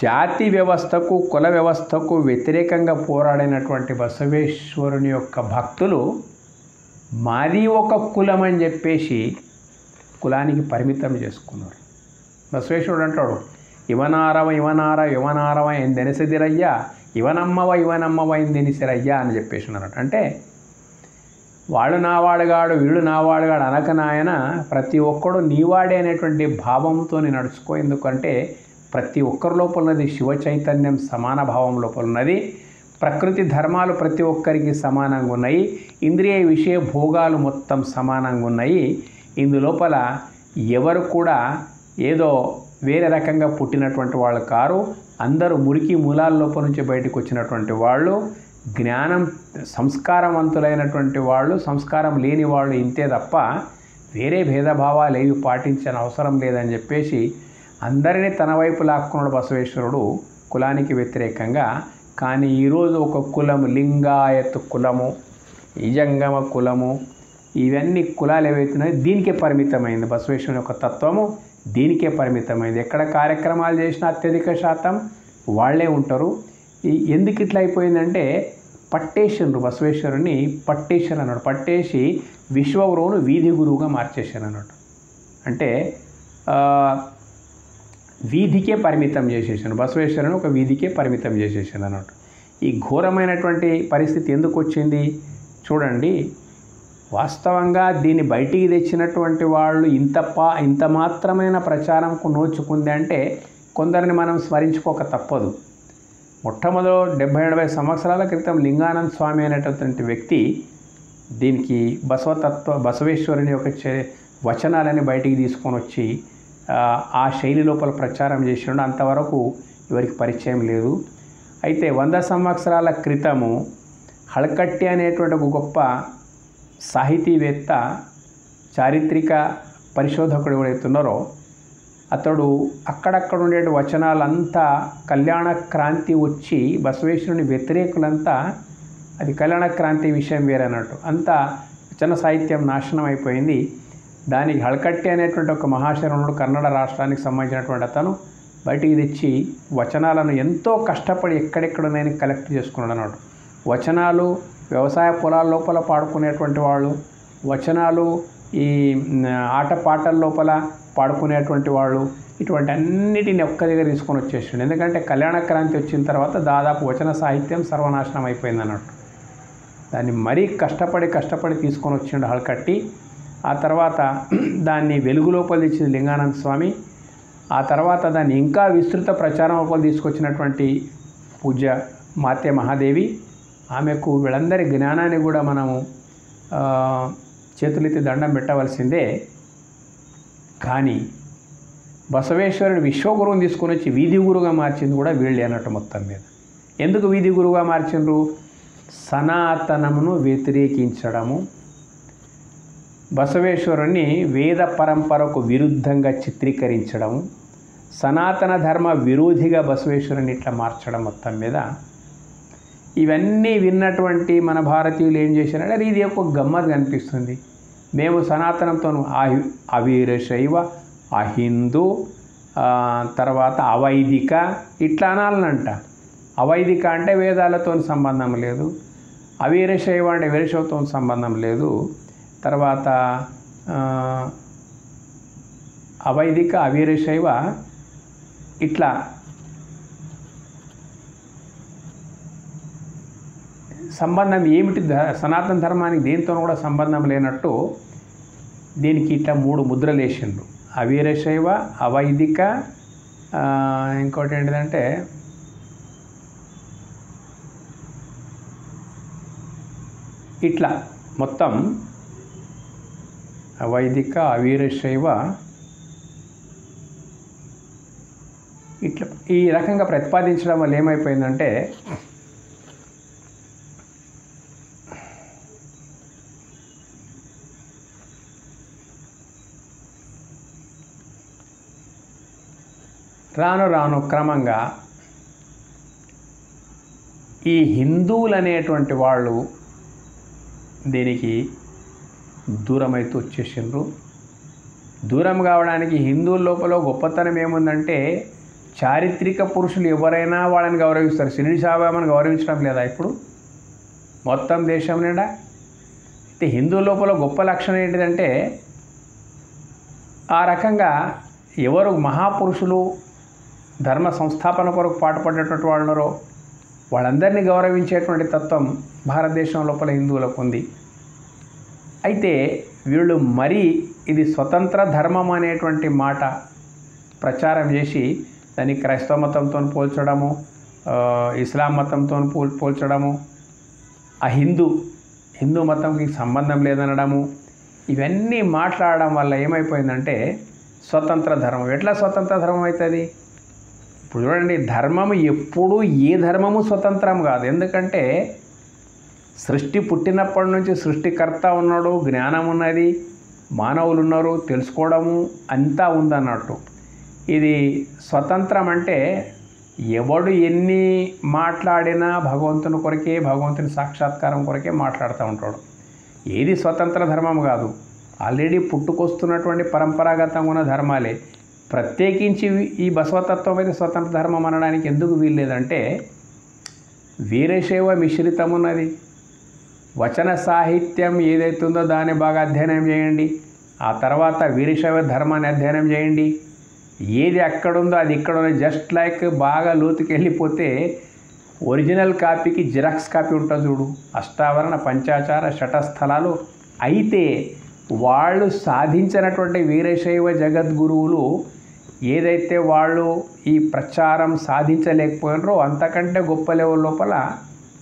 జాతి వ్యవస్థకు, కుల వ్యవస్థకు వ్యతిరేకంగా పోరాడినటువంటి బసవేశ్వరుని యొక్క భక్తులు మాది ఒక కులం అని చెప్పేసి కులానికి పరిమితం చేసుకున్నారు. బసవేశ్వరుడు అంటాడు, ಇವನಾರವ ಎಂದೆನಿಸಿದಿರಯ್ಯ, ಇವನಮ್ಮವ ಎಂದೆನಿಸಿరయ్యా అని చెప్పేసి అన్నట్టు. అంటే వాడు నావాడుగాడు, వీడు నావాడుగాడు అనక నాయన, ప్రతి ఒక్కడు నీవాడే అనేటువంటి భావంతో నడుచుకో. ఎందుకంటే ప్రతి ఒక్కరి లోపల ఉన్నది శివ చైతన్యం సమాన భావం లోపల ఉన్నది. ప్రకృతి ధర్మాలు ప్రతి ఒక్కరికి సమానంగా ఉన్నాయి. ఇంద్రియ విషయ భోగాలు మొత్తం సమానంగా ఉన్నాయి. ఇందులోపల ఎవరు కూడా ఏదో వేరే రకంగా పుట్టినటువంటి వాళ్ళు కారు. అందరూ మురికి మూలాల లోపల నుంచి బయటకు వచ్చినటువంటి వాళ్ళు, జ్ఞానం సంస్కారవంతులైనటువంటి వాళ్ళు, సంస్కారం లేని వాళ్ళు ఇంతే తప్ప వేరే భేదభావాలు ఏవి పాటించిన అవసరం లేదని చెప్పేసి అందరినీ తన వైపు లాక్కున్నాడు బసవేశ్వరుడు కులానికి వ్యతిరేకంగా. కానీ ఈరోజు ఒక కులము, లింగాయత్ కులము, ఇజంగమ కులము, ఇవన్నీ కులాలు ఏవైతున్నాయి దీనికే పరిమితమైంది. బసవేశ్వరుని యొక్క తత్వము దీనికే పరిమితమైంది. ఎక్కడ కార్యక్రమాలు చేసినా అత్యధిక శాతం వాళ్ళే ఉంటారు. ఎందుకు ఇట్లా అయిపోయిందంటే పట్టేశ్వరుడు బసవేశ్వరుని పట్టేశ్వరు అన్నాడు. పట్టేసి విశ్వగురువును వీధి గురువుగా మార్చేశారు అన్నట్టు. అంటే వీధికే పరిమితం చేసేసాను. బసవేశ్వరుని ఒక వీధికే పరిమితం చేసేసాను అన్నట్టు. ఈ ఘోరమైనటువంటి పరిస్థితి ఎందుకు వచ్చింది చూడండి. వాస్తవంగా దీన్ని బయటికి తెచ్చినటువంటి వాళ్ళు ఇంత మాత్రమైన ప్రచారంకు నోచుకుంది అంటే కొందరిని మనం స్మరించుకోక తప్పదు. మొట్టమొదటి 70-80 సంవత్సరాల క్రితం లింగానంద స్వామి అనేటటువంటి వ్యక్తి దీనికి బసవేశ్వరుని యొక్క వచనాలని బయటికి తీసుకొని వచ్చి ఆ శైలి లోపల ప్రచారం చేసిండు. అంతవరకు ఎవరికి పరిచయం లేదు. అయితే 100 సంవత్సరాల క్రితము హళకట్టి అనేటువంటి ఒక గొప్ప సాహితీవేత్త, చారిత్రక పరిశోధకుడు ఎవరైతున్నారో అతడు అక్కడక్కడ ఉండే వచనాలంతా కళ్యాణ క్రాంతి వచ్చి బసవేశ్వరుని వ్యతిరేకులంతా అది కళ్యాణ క్రాంతి విషయం వేరన్నట్టు అంతా వచన సాహిత్యం నాశనం అయిపోయింది. దానికి హళకట్టి అనేటువంటి ఒక మహాశరణుడు కన్నడ రాష్ట్రానికి సంబంధించినటువంటి అతను బయటికి తెచ్చి వచనాలను ఎంతో కష్టపడి ఎక్కడెక్కడనైనా కలెక్ట్ చేసుకున్నాడు అన్నట్టు. వచనాలు వ్యవసాయ పొలాల లోపల పాడుకునేటువంటి వాళ్ళు, వచనాలు ఈ ఆటపాటల లోపల పాడుకునేటువంటి వాళ్ళు, ఇటువంటి అన్నిటిని ఒక్క దగ్గర తీసుకొని వచ్చేసిండు. ఎందుకంటే కళ్యాణ క్రాంతి వచ్చిన తర్వాత దాదాపు వచన సాహిత్యం సర్వనాశనం అయిపోయింది అన్నట్టు. దాన్ని మరీ కష్టపడి తీసుకొని వచ్చిండు హళకట్టి. ఆ తర్వాత దాన్ని వెలుగు లోపల తెచ్చింది లింగానంద స్వామి. ఆ తర్వాత దాన్ని ఇంకా విస్తృత ప్రచారం లోపల తీసుకొచ్చినటువంటి పూజ్య మాతే మహాదేవి. ఆమెకు వీళ్ళందరి జ్ఞానాన్ని కూడా మనము చేతులెత్తి దండం పెట్టవలసిందే. కానీ బసవేశ్వరుడు విశ్వగురువుని తీసుకొని వచ్చి వీధి గురువుగా మార్చింది కూడా వీళ్ళే అన్నట్టు మొత్తం మీద. ఎందుకు వీధి గురువుగా మార్చిండ్రు? సనాతనమును వ్యతిరేకించడము, బసవేశ్వరుని వేద పరంపరకు విరుద్ధంగా చిత్రీకరించడము, సనాతన ధర్మ విరోధిగా బసవేశ్వరుని ఇట్లా మార్చడం మొత్తం మీద. ఇవన్నీ విన్నటువంటి మన భారతీయులు ఏం చేశారంటే ఇది ఒక గమ్మత్ కనిపిస్తుంది. మేము సనాతనంతో అవీరశైవ, అహిందూ, తర్వాత అవైదిక ఇట్లా అనాలనంట. అవైదిక అంటే వేదాలతో సంబంధం లేదు, అవీరశైవ అంటే వీరశైవతో సంబంధం లేదు, తర్వాత అవైదిక అవీరశైవ ఇట్లా సంబంధం ఏమిటి? సనాతన ధర్మానికి దేంతో కూడా సంబంధం లేనట్టు దీనికి ఇట్లా 3 ముద్రలు వేసిండ్రు. అవీరశైవ, అవైదిక, ఇంకోటి ఏంటిదంటే ఇట్లా మొత్తం అవైదిక, అవీరశైవ ఇట్లా ఈ రకంగా ప్రతిపాదించడం వల్ల ఏమైపోయిందంటే రాను క్రమంగా ఈ హిందువులు అనేటువంటి వాళ్ళు దీనికి దూరమైతే వచ్చేసిండ్రు. దూరం కావడానికి హిందువుల లోపల గొప్పతనం ఏముందంటే చారిత్రక పురుషులు ఎవరైనా వాళ్ళని గౌరవిస్తారు. షిరిడి సాయిబాబాను గౌరవించడం లేదా ఇప్పుడు మొత్తం దేశం నిండా? అయితే హిందువుల లోపల గొప్ప లక్షణం ఏంటిదంటే ఆ రకంగా ఎవరు మహాపురుషులు ధర్మ సంస్థాపన కొరకు పాటుపడేటువంటి వాళ్ళు ఉన్నారో వాళ్ళందరినీ గౌరవించేటువంటి తత్వం భారతదేశం లోపల హిందువులకు ఉంది. అయితే వీళ్ళు మరీ ఇది స్వతంత్ర ధర్మం అనేటువంటి మాట ప్రచారం చేసి దాన్ని క్రైస్తవ మతంతో పోల్చడము, ఇస్లాం మతంతో పోల్చడము, హిందూ మతంకి సంబంధం లేదనడము, ఇవన్నీ మాట్లాడడం వల్ల ఏమైపోయిందంటే స్వతంత్ర ధర్మం. ఎట్లా స్వతంత్ర ధర్మం అవుతుంది? ఇప్పుడు చూడండి, ధర్మము ఎప్పుడూ ఏ ధర్మము స్వతంత్రం కాదు. ఎందుకంటే సృష్టి పుట్టినప్పటి నుంచి సృష్టికర్త ఉన్నాడు, జ్ఞానం ఉన్నది, మానవులు ఉన్నారు, తెలుసుకోవడము అంతా ఉందన్నట్టు. ఇది స్వతంత్రం అంటే ఎవడు ఎన్ని మాట్లాడినా భగవంతుని కొరకే, భగవంతుని సాక్షాత్కారం కొరకే మాట్లాడుతూ ఉంటాడు. ఏది స్వతంత్ర ధర్మం కాదు. ఆల్రెడీ పుట్టుకొస్తున్నటువంటి పరంపరాగతంగా ఉన్న ధర్మాలే. ప్రత్యేకించి ఈ బసవతత్వం అయితే స్వతంత్ర ధర్మం అనడానికి ఎందుకు వీల్లేదంటే వీరశైవ మిశ్రితం ఉన్నది. వచన సాహిత్యం ఏదైతుందో దాన్ని బాగా అధ్యయనం చేయండి. ఆ తర్వాత వీరశైవ ధర్మాన్ని అధ్యయనం చేయండి. ఏది అక్కడుందో అది ఇక్కడ ఉన్నది. జస్ట్ లైక్ బాగా లోతుకి వెళ్ళిపోతే ఒరిజినల్ కాపీకి జిరాక్స్ కాపీ ఉంటుంది చూడు, అష్టావరణ పంచాచార షటస్థలాలు. అయితే వాళ్ళు సాధించినటువంటి వీరశైవ జగద్గురువులు ఏదైతే వాళ్ళు ఈ ప్రచారం సాధించలేకపోయినారో అంతకంటే గొప్ప లెవెల్ లోపల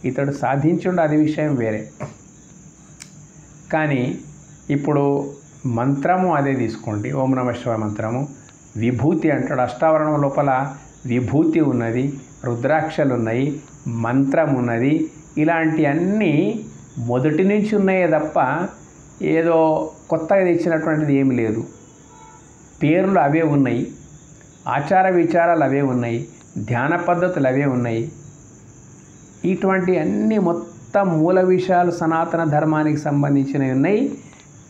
ఇతడు సాధించుండు, అది విషయం వేరే. కానీ ఇప్పుడు మంత్రము అదే తీసుకోండి, ఓం నమః శివాయ మంత్రము. విభూతి అంటాడు. అష్టావరణం లోపల విభూతి ఉన్నది, రుద్రాక్షలు ఉన్నాయి, మంత్రం ఉన్నది. ఇలాంటి అన్నీ మొదటి నుంచి ఉన్నాయే తప్ప ఏదో కొత్తగా తెచ్చినటువంటిది ఏమి లేదు. పేర్లు అవే ఉన్నాయి, ఆచార విచారాలు అవే ఉన్నాయి, ధ్యాన పద్ధతులు అవే ఉన్నాయి. ఇటువంటి అన్ని మొత్తం మూల విషయాలు సనాతన ధర్మానికి సంబంధించినవి ఉన్నాయి.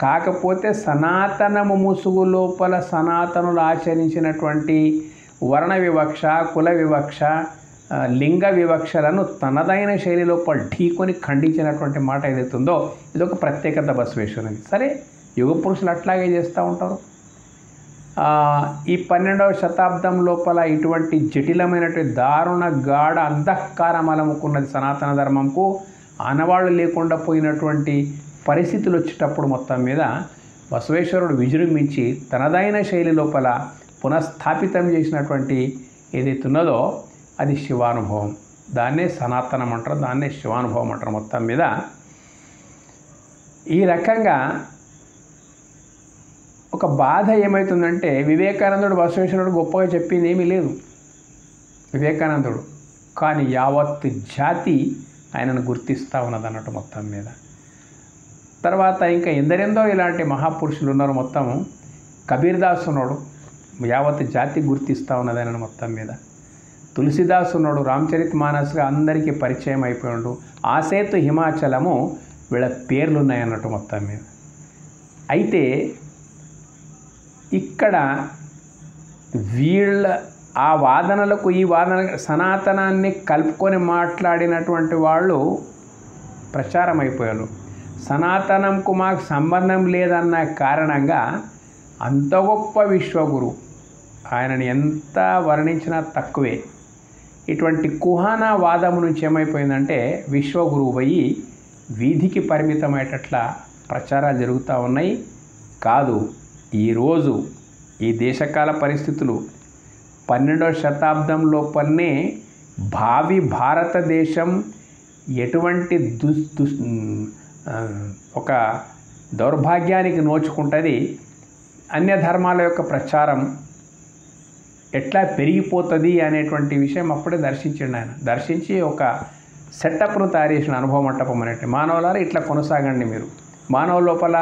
కాకపోతే సనాతనము ముసుగు లోపల సనాతనులు ఆచరించినటువంటి వర్ణ వివక్ష, కుల వివక్ష, లింగ వివక్షలను తనదైన శైలిలో ఢీకొని ఖండించినటువంటి మాట ఏదైతుందో ఇదొక ప్రత్యేకత బసవేశ్వరునికి. సరే, యుగ పురుషులు అట్లాగే చేస్తూ ఉంటారు. ఈ 12వ శతాబ్దం లోపల ఇటువంటి జటిలమైనటువంటి దారుణ గాఢ అంధకారమలముకున్నది సనాతన ధర్మంకు. ఆనవాళ్ళు లేకుండా పోయినటువంటి పరిస్థితులు వచ్చేటప్పుడు మొత్తం మీద బసవేశ్వరుడు విజృంభించి తనదైన శైలి లోపల పునఃస్థాపితం చేసినటువంటి ఏదైతున్నదో అది శివానుభవం. దాన్నే సనాతనం అంటారు, దాన్నే శివానుభవం అంటారు. మొత్తం మీద ఈ రకంగా ఒక బాధ ఏమవుతుందంటే, వివేకానందుడు బసవేశ్వరుడు గొప్పగా చెప్పింది ఏమీ లేదు వివేకానందుడు, కానీ యావత్ జాతి ఆయనను గుర్తిస్తూ ఉన్నది అన్నట్టు మొత్తం మీద. తర్వాత ఇంకా ఎందరెందో ఇలాంటి మహాపురుషులు ఉన్నారు. మొత్తము కబీర్దాస్ ఉన్నాడు, యావత్ జాతి గుర్తిస్తూ ఉన్నది ఆయన మొత్తం మీద. తులసిదాస్ ఉన్నాడు, రామచరిత్ మానస్గా అందరికీ పరిచయం అయిపోయాడు. ఆసేతు హిమాచలము వీళ్ళ పేర్లు ఉన్నాయన్నట్టు మొత్తం మీద. అయితే ఇక్కడ వీళ్ళ ఆ వాదనలకు ఈ వాదన సనాతనాన్ని కలుపుకొని మాట్లాడినటువంటి వాళ్ళు ప్రచారం అయిపోయారు. సనాతనంకు మాకు సంబంధం లేదన్న కారణంగా అంత గొప్ప విశ్వగురు, ఆయనని ఎంత వర్ణించినా తక్కువే. ఇటువంటి కుహానా వాదము నుంచి ఏమైపోయిందంటే విశ్వగురువు పోయి వీధికి పరిమితమయ్యేటట్ల ప్రచారాలు జరుగుతూ ఉన్నాయి. కాదు, ఈరోజు ఈ దేశకాల పరిస్థితులు 12వ శతాబ్దం లోపలనే భావి భారతదేశం ఎటువంటి ఒక దౌర్భాగ్యానికి నోచుకుంటుంది, అన్య ధర్మాల యొక్క ప్రచారం ఎట్లా పెరిగిపోతుంది అనేటువంటి విషయం అప్పుడే దర్శించండి. ఆయన దర్శించి ఒక సెటప్ను తయారు చేసిన అనుభవ మంటపం అనేటి. మానవులారా ఇట్లా కొనసాగండి, మీరు మానవ లోపల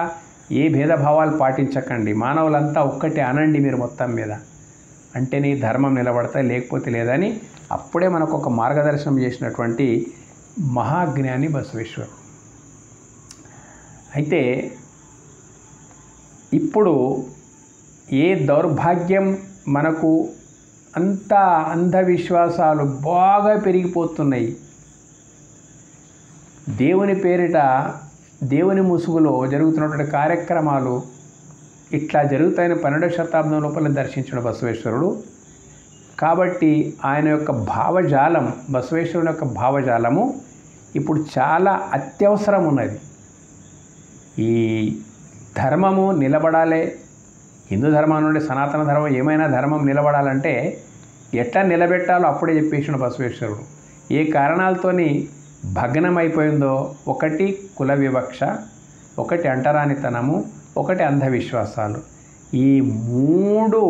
ఏ భేదభావాలు పాటించకండి, మానవులంతా ఒక్కటే అనండి మీరు మొత్తం మీద, అంటే నీ ధర్మం నిలబడతాయి, లేకపోతే లేదని అప్పుడే మనకు ఒక మార్గదర్శనం చేసినటువంటి మహాజ్ఞాని బసవేశ్వరుడు. అయితే ఇప్పుడు ఏ దౌర్భాగ్యం మనకు అంత అంధవిశ్వాసాలు బాగా పెరిగిపోతున్నాయి. దేవుని పేరిట దేవుని ముసుగులో జరుగుతున్నటువంటి కార్యక్రమాలు ఇట్లా జరుగుతాయని 12వ శతాబ్దం లోపల దర్శించిన బసవేశ్వరుడు. కాబట్టి ఆయన యొక్క భావజాలం, బసవేశ్వరుని యొక్క భావజాలము ఇప్పుడు చాలా అత్యవసరం ఉన్నది. ఈ ధర్మము నిలబడాలి, హిందూ ధర్మం నుండి సనాతన ధర్మం ఏమైనా ధర్మం నిలబడాలంటే ఎట్లా నిలబెట్టాలో అప్పుడే చెప్పేసిన బసవేశ్వరుడు. ఏ కారణాలతోని భగ్నమైపోయిందో, ఒకటి కుల వివక్ష, ఒకటి అంటరానితనము, ఒకటి అంధవిశ్వాసాలు. ఈ 3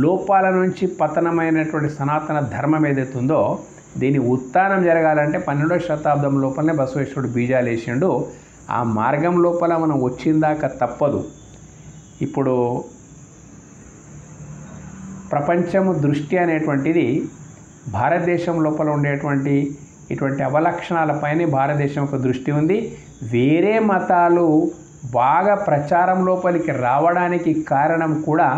లోపాల నుంచి పతనమైనటువంటి సనాతన ధర్మం ఏదైతుందో దీని ఉత్థానం జరగాలంటే 12వ శతాబ్దం లోపలనే బసవేశ్వరుడు బీజాలు వేసిండు. ఆ మార్గం లోపల మనం వచ్చిందాక తప్పదు. ఇప్పుడు ప్రపంచము దృష్టి అనేటువంటిది భారతదేశం లోపల ఉండేటువంటి ఇటువంటి అవలక్షణాలపైనే భారతదేశం యొక్క దృష్టి ఉంది. వేరే మతాలు బాగా ప్రచారం లోపలికి రావడానికి కారణం కూడా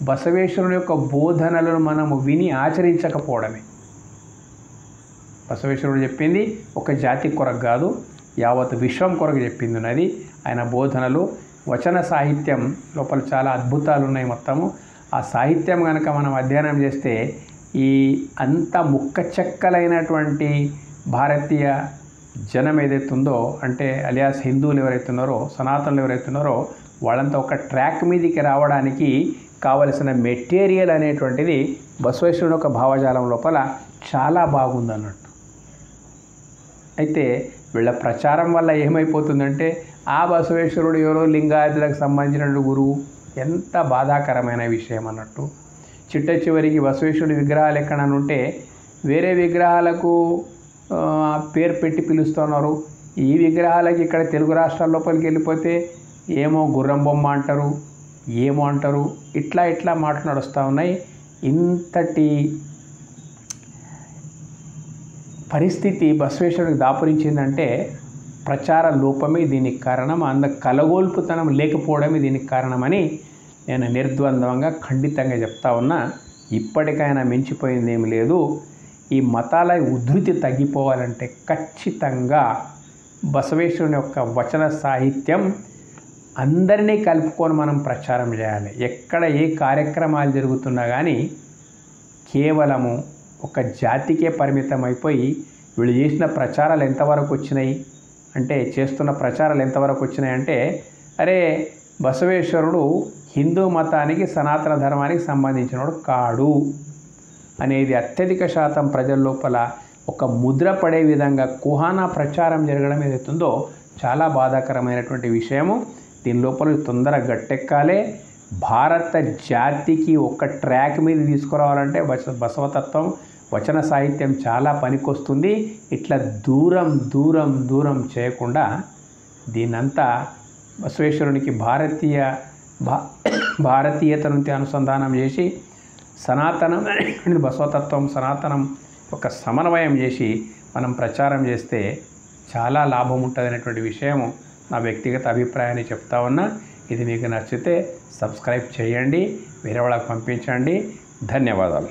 బసవేశ్వరుని యొక్క బోధనలను మనము విని ఆచరించకపోవడమే. బసవేశ్వరుడు చెప్పింది ఒక జాతి కొరకు కాదు, యావత్ విశ్వం కొరకు చెప్పింది ఉన్నది. ఆయన బోధనలు వచన సాహిత్యం లోపల చాలా అద్భుతాలు ఉన్నాయి. మొత్తము ఆ సాహిత్యం కనుక మనం అధ్యయనం చేస్తే ఈ అంత ముక్క చెక్కలైనటువంటి భారతీయ జనం ఏదైతుందో, అంటే అలియాస్ హిందువులు ఎవరైతున్నారో, సనాతనులు ఎవరైతున్నారో వాళ్ళంతా ఒక ట్రాక్ మీదకి రావడానికి కావలసిన మెటీరియల్ అనేటువంటిది బసవేశ్వరుడు యొక్క భావజాలం లోపల చాలా బాగుందన్నట్టు. అయితే వీళ్ళ ప్రచారం వల్ల ఏమైపోతుందంటే ఆ బసవేశ్వరుడు ఎవరో లింగాయతులకు సంబంధించిన గురువు, ఎంత బాధాకరమైన విషయం అన్నట్టు. చిట్ట చివరికి బసవేశ్వరుడి విగ్రహాలు ఎక్కడైనా ఉంటే వేరే విగ్రహాలకు పేరు పెట్టి పిలుస్తున్నారు. ఈ విగ్రహాలకి ఇక్కడ తెలుగు రాష్ట్రాల లోపలికి వెళ్ళిపోతే ఏమో గుర్రం బొమ్మ అంటారు, ఏమో అంటారు, ఇట్లా మాటలు నడుస్తూ ఉన్నాయి. ఇంతటి పరిస్థితి బసవేశ్వరుడికి దాపురించిందంటే ప్రచార లోపమే దీనికి కారణం, కలగోల్పుతనం లేకపోవడమే దీనికి కారణమని నేను నిర్ద్వంద్వంగా ఖండితంగా చెప్తా ఉన్నా. ఇప్పటికైనా మించిపోయింది ఏమి లేదు. ఈ మతాల ఉధృతి తగ్గిపోవాలంటే ఖచ్చితంగా బసవేశ్వరుని యొక్క వచన సాహిత్యం అందరినీ కలుపుకొని మనం ప్రచారం చేయాలి. ఎక్కడ ఏ కార్యక్రమాలు జరుగుతున్నా కానీ కేవలము ఒక జాతికే పరిమితం అయిపోయి వీళ్ళు చేసిన ప్రచారాలు ఎంతవరకు వచ్చినాయి అంటే, చేస్తున్న ప్రచారాలు ఎంతవరకు వచ్చినాయి అంటే, అరే బసవేశ్వరుడు హిందూ మతానికి సనాతన ధర్మానికి సంబంధించినవాడు కాడు అనేది అత్యధిక శాతం ప్రజల లోపల ఒక ముద్ర పడే విధంగా కుహానా ప్రచారం జరగడం ఏదైతుందో చాలా బాధాకరమైనటువంటి విషయము. దీని లోపల తొందరగా గట్టెక్కాలి. భారత జాతికి ఒక ట్రాక్ మీద తీసుకురావాలంటే బసవతత్వం వచన సాహిత్యం చాలా పనికొస్తుంది. ఇట్లా దూరం చేయకుండా దీన్నంతా బసవేశ్వరునికి భారతీయత నుంచి అనుసంధానం చేసి సనాతనం బసవతత్వం సనాతనం ఒక సమన్వయం చేసి మనం ప్రచారం చేస్తే చాలా లాభం ఉంటుంది అనేటువంటి విషయము నా వ్యక్తిగత అభిప్రాయాన్ని చెప్తా ఉన్నా. ఇది మీకు నచ్చితే సబ్స్క్రైబ్ చేయండి, వేరే వాళ్ళకి పంపించండి. ధన్యవాదాలు.